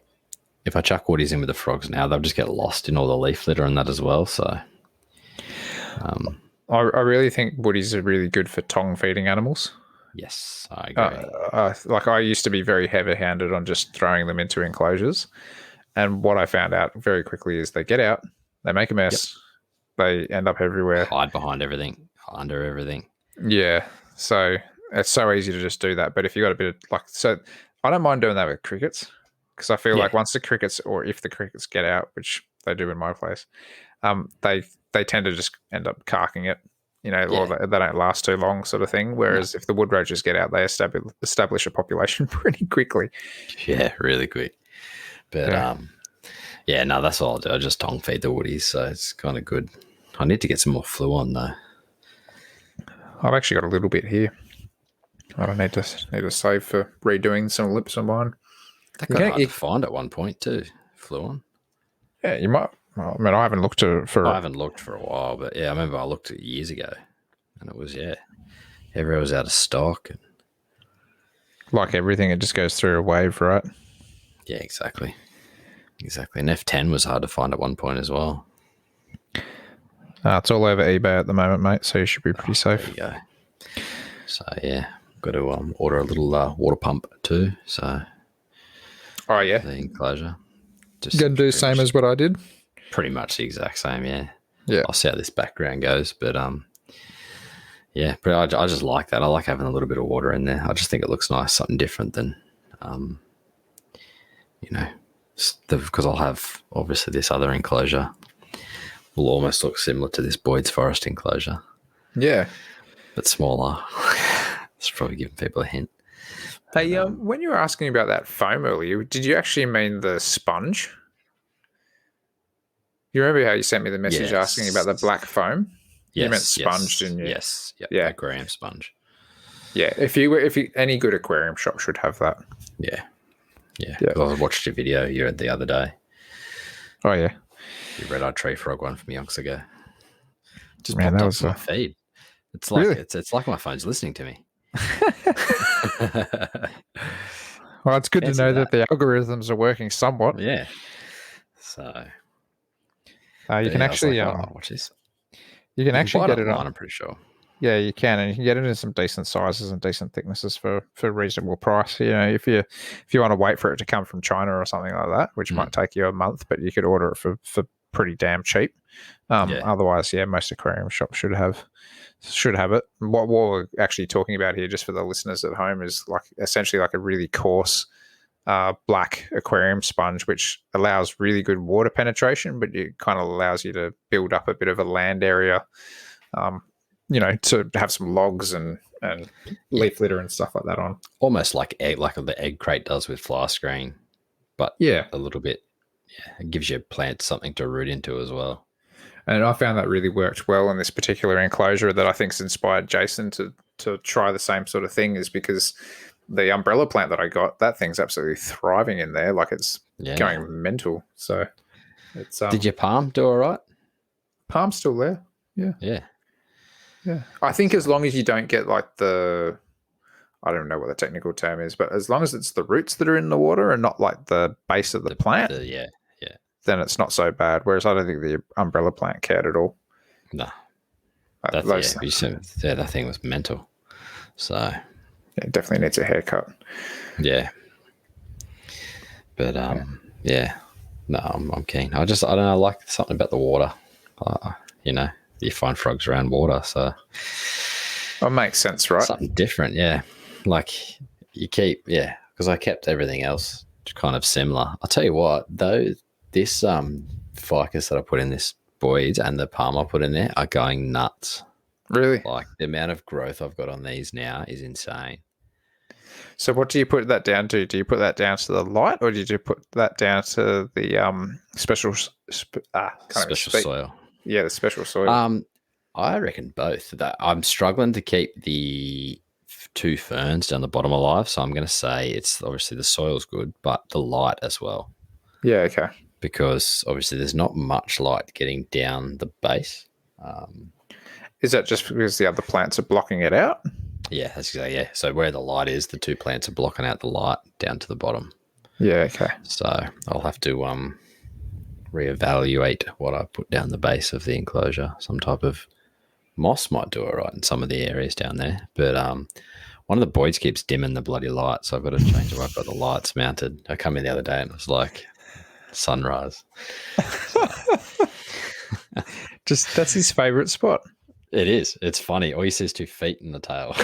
if I chuck woodies in with the frogs now, they'll just get lost in all the leaf litter and that as well. So, I really think woodies are really good for tongue feeding animals. Yes, I agree. Like I used to be very heavy-handed on just throwing them into enclosures, and what I found out very quickly is they get out, they make a mess, they end up everywhere, hide behind everything, under everything. Yeah, so it's so easy to just do that. But if you got a bit of so I don't mind doing that with crickets because I feel like once the crickets, or if the crickets get out, which they do in my place, they tend to just end up carking it. Or they don't last too long, sort of thing. Whereas if the wood roaches get out, they establish a population pretty quickly. Yeah, really quick. But no, that's all I'll do. I just tongue feed the woodies, so it's kind of good. I need to get some more flu on though. I've actually got a little bit here. I don't need to save for redoing some lips on mine. That got hard to find at one point too. Flu on. Yeah, you might. Well, I mean, I haven't looked for. I haven't looked for a while, but I remember I looked at it years ago, and it was everywhere was out of stock. And like everything, it just goes through a wave, right? Yeah, exactly. And F10 was hard to find at one point as well. It's all over eBay at the moment, mate. So you should be pretty safe. There you go. So got to order a little water pump too. So. Oh yeah. The enclosure. Just gonna do the same as what I did. Pretty much the exact same, yeah. Yeah. I'll see how this background goes, but but I just like that. I like having a little bit of water in there. I just think it looks nice, something different than, because I'll have obviously this other enclosure will almost look similar to this Boyd's Forest enclosure. Yeah, but smaller. It's probably giving people a hint. Hey, when you were asking about that foam earlier, did you actually mean the sponge? You remember how you sent me the message asking about the black foam? Yes, you meant sponge, didn't you? Yes, yeah, aquarium sponge. Yeah, any good aquarium shop should have that. Yeah. I watched your video you had the other day. Oh yeah, your red-eyed tree frog one from yonks ago. Just man, that was my feed. It's like really? It's like my phone's listening to me. Well, it's good to know that the algorithms are working somewhat. Yeah. So you can actually watch this. You can actually get it on. I'm pretty sure. Yeah, you can, and you can get it in some decent sizes and decent thicknesses for reasonable price. If you want to wait for it to come from China or something like that, which might take you a month, but you could order it for pretty damn cheap. Otherwise, most aquarium shops should have it. What we're actually talking about here, just for the listeners at home, is essentially a really coarse black aquarium sponge, which allows really good water penetration, but it kind of allows you to build up a bit of a land area, to have some logs and leaf litter and stuff like that on. Almost like the egg crate does with fly screen, but a little bit. Yeah, it gives your plant something to root into as well. And I found that really worked well in this particular enclosure that I think's inspired Jason to try the same sort of thing, is because the umbrella plant that I got, that thing's absolutely thriving in there. It's going mental. So it's Did your palm do all right? Palm's still there. Yeah. Yeah. Yeah. I think as long as you don't get I don't know what the technical term is, but as long as it's the roots that are in the water and not the base of the plant, then it's not so bad. Whereas I don't think the umbrella plant cared at all. No. That thing was mental. So it definitely needs a haircut. Yeah. But no, I'm keen. I don't know, I like something about the water. You find frogs around water, so it makes sense, right? Something different, yeah. You keep, because I kept everything else kind of similar. I'll tell you what, though, this ficus that I put in this Boyd's and the palm I put in there are going nuts. Really? The amount of growth I've got on these now is insane. So what do you put that down to? Do you put that down to the light, or did you put that down to the special soil? Yeah, the special soil. I reckon both. I'm struggling to keep the two ferns down the bottom alive, so I'm going to say it's obviously the soil's good, but the light as well. Yeah, okay. Because obviously there's not much light getting down the base. Is that just because the other plants are blocking it out? Yeah, that's exactly. Yeah, so where the light is, the two plants are blocking out the light down to the bottom. Yeah, okay. So I'll have to reevaluate what I put down the base of the enclosure. Some type of moss might do it right in some of the areas down there. But one of the boys keeps dimming the bloody lights, so I've got to change it. I've got the lights mounted. I come in the other day and it was like sunrise. Just that's his favourite spot. It is. It's funny. All you see is 2 feet in the tail.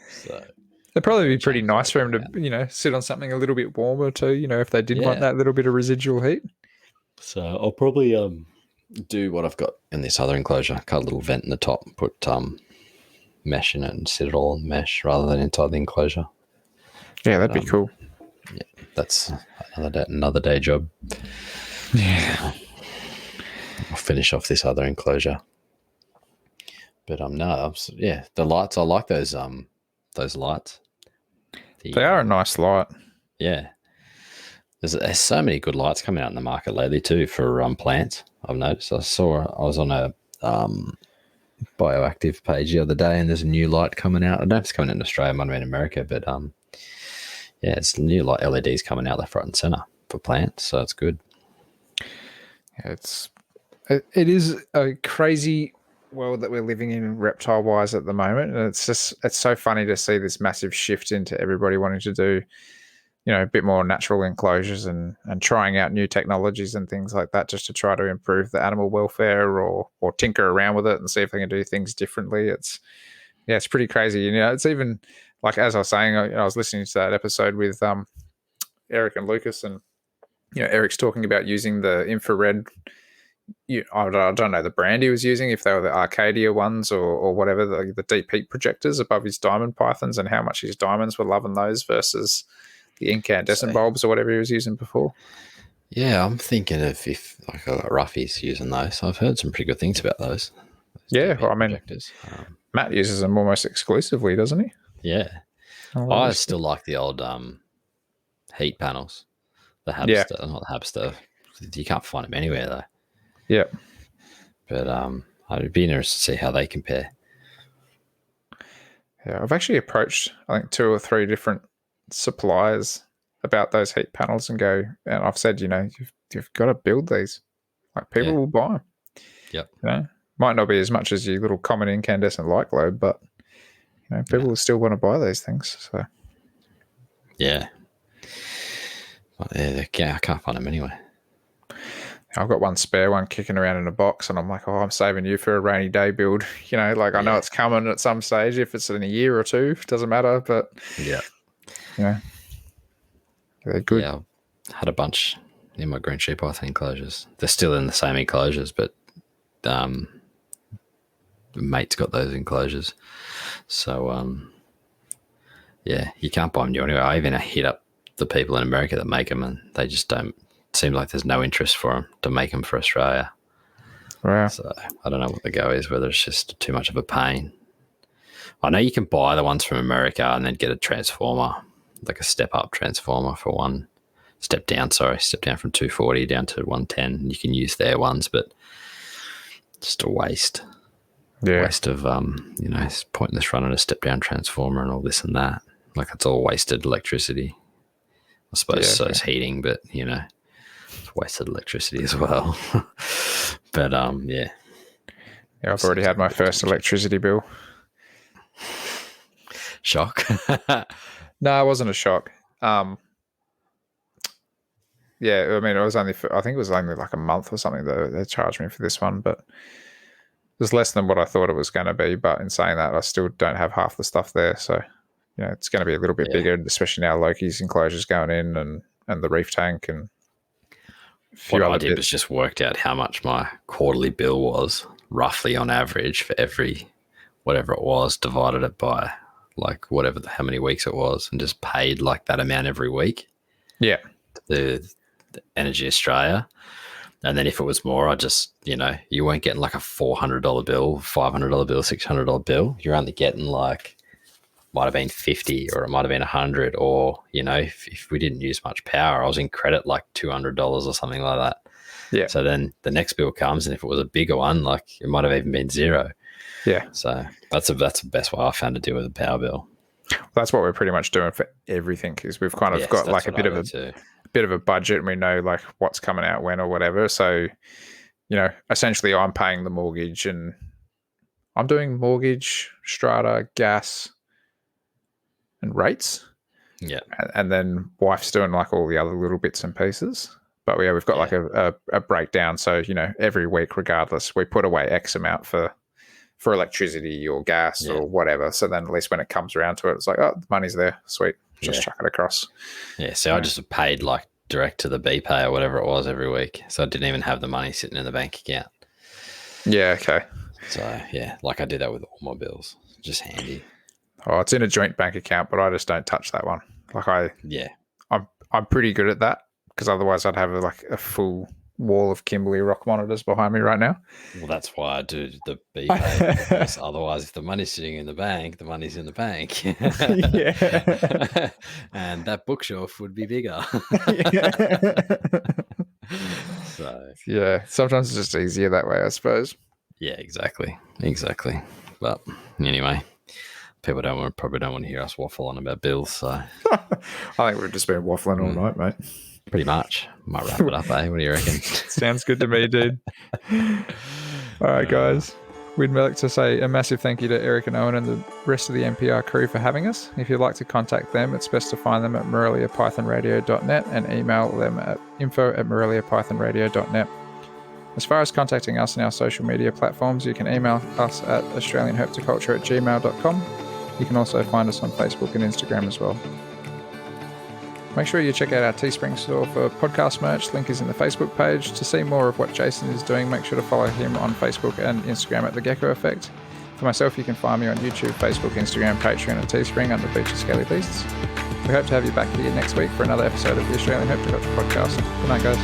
So it'd probably be pretty nice for him to, sit on something a little bit warmer too, if they did want that little bit of residual heat. So I'll probably do what I've got in this other enclosure, cut a little vent in the top, put mesh in it and sit it all on mesh rather than inside the enclosure. Yeah, that'd be cool. Yeah, that's another day job. Yeah. I'll finish off this other enclosure. But the lights, I like those lights. They are a nice light. Yeah. There's so many good lights coming out in the market lately too for plants. I've noticed. I was on a bioactive page the other day, and there's a new light coming out. I don't know if it's coming out in Australia, it might be in America, but it's new light LEDs coming out left, right, and center for plants. So it's good. Yeah, it is a crazy world that we're living in reptile wise at the moment, and it's so funny to see this massive shift into everybody wanting to do a bit more natural enclosures and trying out new technologies and things like that just to try to improve the animal welfare or tinker around with it and see if they can do things differently. It's pretty crazy. It's even like, as I was saying, I was listening to that episode with Eric and Lucas, and Eric's talking about using the infrared. I don't know the brand he was using, if they were the Arcadia ones or whatever, the deep heat projectors above his diamond pythons, and how much his diamonds were loving those versus the incandescent bulbs or whatever he was using before. Yeah, I'm thinking of if like I got roughies using those. I've heard some pretty good things about those. Yeah, well, I mean, Matt uses them almost exclusively, doesn't he? Yeah. I still like the old heat panels. The Hamster, not the Hamster. You can't find them anywhere though. Yeah. But I'd be interested to see how they compare. Yeah, I've actually approached, I think, 2 or 3 different suppliers about those heat panels and I've said, you've got to build these. Like, people will buy them. Yep. Might not be as much as your little common incandescent light globe, but people will still want to buy these things. So yeah. I can't find them anyway. I've got one spare one kicking around in a box, and I'm like, I'm saving you for a rainy day build. I know it's coming at some stage. If it's in a year or 2, it doesn't matter. But they're good. Yeah, I had a bunch in my green sheep python enclosures. They're still in the same enclosures, but the mate's got those enclosures. So you can't buy them new anyway. I even hit up the people in America that make them, and they just don't. Seem like there's no interest for them to make them for Australia. Wow. So I don't know what the go is, whether it's just too much of a pain. I know you can buy the ones from America and then get a transformer, like a step-up transformer for one. Step down from 240 down to 110. You can use their ones, but just a waste. Yeah. Waste of, it's pointless running a step-down transformer and all this and that. Like, it's all wasted electricity. I suppose so it's heating, but, it's wasted electricity as well. But, yeah, I've already had my first electricity bill. Shock? No, it wasn't a shock. It was only I think it was only like a month or something that they charged me for this one, but it was less than what I thought it was going to be. But in saying that, I still don't have half the stuff there. So, it's going to be a little bit bigger, especially now Loki's enclosure's going in and the reef tank and a few what other I did bits. was just worked out how much my quarterly bill was, roughly on average, for every whatever it was, divided it by like how many weeks it was, and just paid like that amount every week. Yeah. The Energy Australia. And then if it was more, I just, you weren't getting like a $400 bill, $500 bill, $600 bill. You're only getting like, might have been 50 or it might have been 100, or, if we didn't use much power, I was in credit like $200 or something like that. Yeah. So then the next bill comes, and if it was a bigger one, like it might have even been 0. Yeah. So that's the best way I found to deal with the power bill. That's what we're pretty much doing for everything, is we've kind of got like a bit of a budget, and we know like what's coming out when or whatever. So, essentially I'm paying the mortgage, and I'm doing mortgage, strata, gas, and rates. Yeah. And then wife's doing like all the other little bits and pieces. But we've got like a breakdown. So, every week, regardless, we put away X amount for electricity or gas or whatever. So then at least when it comes around to it, it's like, oh, the money's there. Sweet. Just chuck it across. Yeah. So I just paid like direct to the BPay or whatever it was every week. So I didn't even have the money sitting in the bank account. Yeah. Okay. So like I did that with all my bills. Just handy. Oh, it's in a joint bank account, but I just don't touch that one. Like I'm pretty good at that, because otherwise I'd have like a full wall of Kimberley rock monitors behind me right now. Well, that's why I do the BPay, because otherwise if the money's sitting in the bank, the money's in the bank. Yeah. And that bookshelf would be bigger. So yeah, sometimes it's just easier that way, I suppose. Yeah, exactly. But anyway, people probably don't want to hear us waffle on about bills. So I think we've just been waffling all night, mate. Pretty much. Might wrap it up, eh? What do you reckon? Sounds good to me, dude. All right, guys. We'd like to say a massive thank you to Eric and Owen and the rest of the NPR crew for having us. If you'd like to contact them, it's best to find them at moreliapythonradio.net and email them at info@moreliapythonradio.net. As far as contacting us in our social media platforms, you can email us at australianherpetoculture@gmail.com. You can also find us on Facebook and Instagram as well. Make sure you check out our Teespring store for podcast merch. Link is in the Facebook page. To see more of what Jason is doing, make sure to follow him on Facebook and Instagram at The Gecko Effect. For myself, you can find me on YouTube, Facebook, Instagram, Patreon, and Teespring under Beach of Scaly Beasts. We hope to have you back here next week for another episode of the Australian Herpetoculture Podcast. Good night, guys.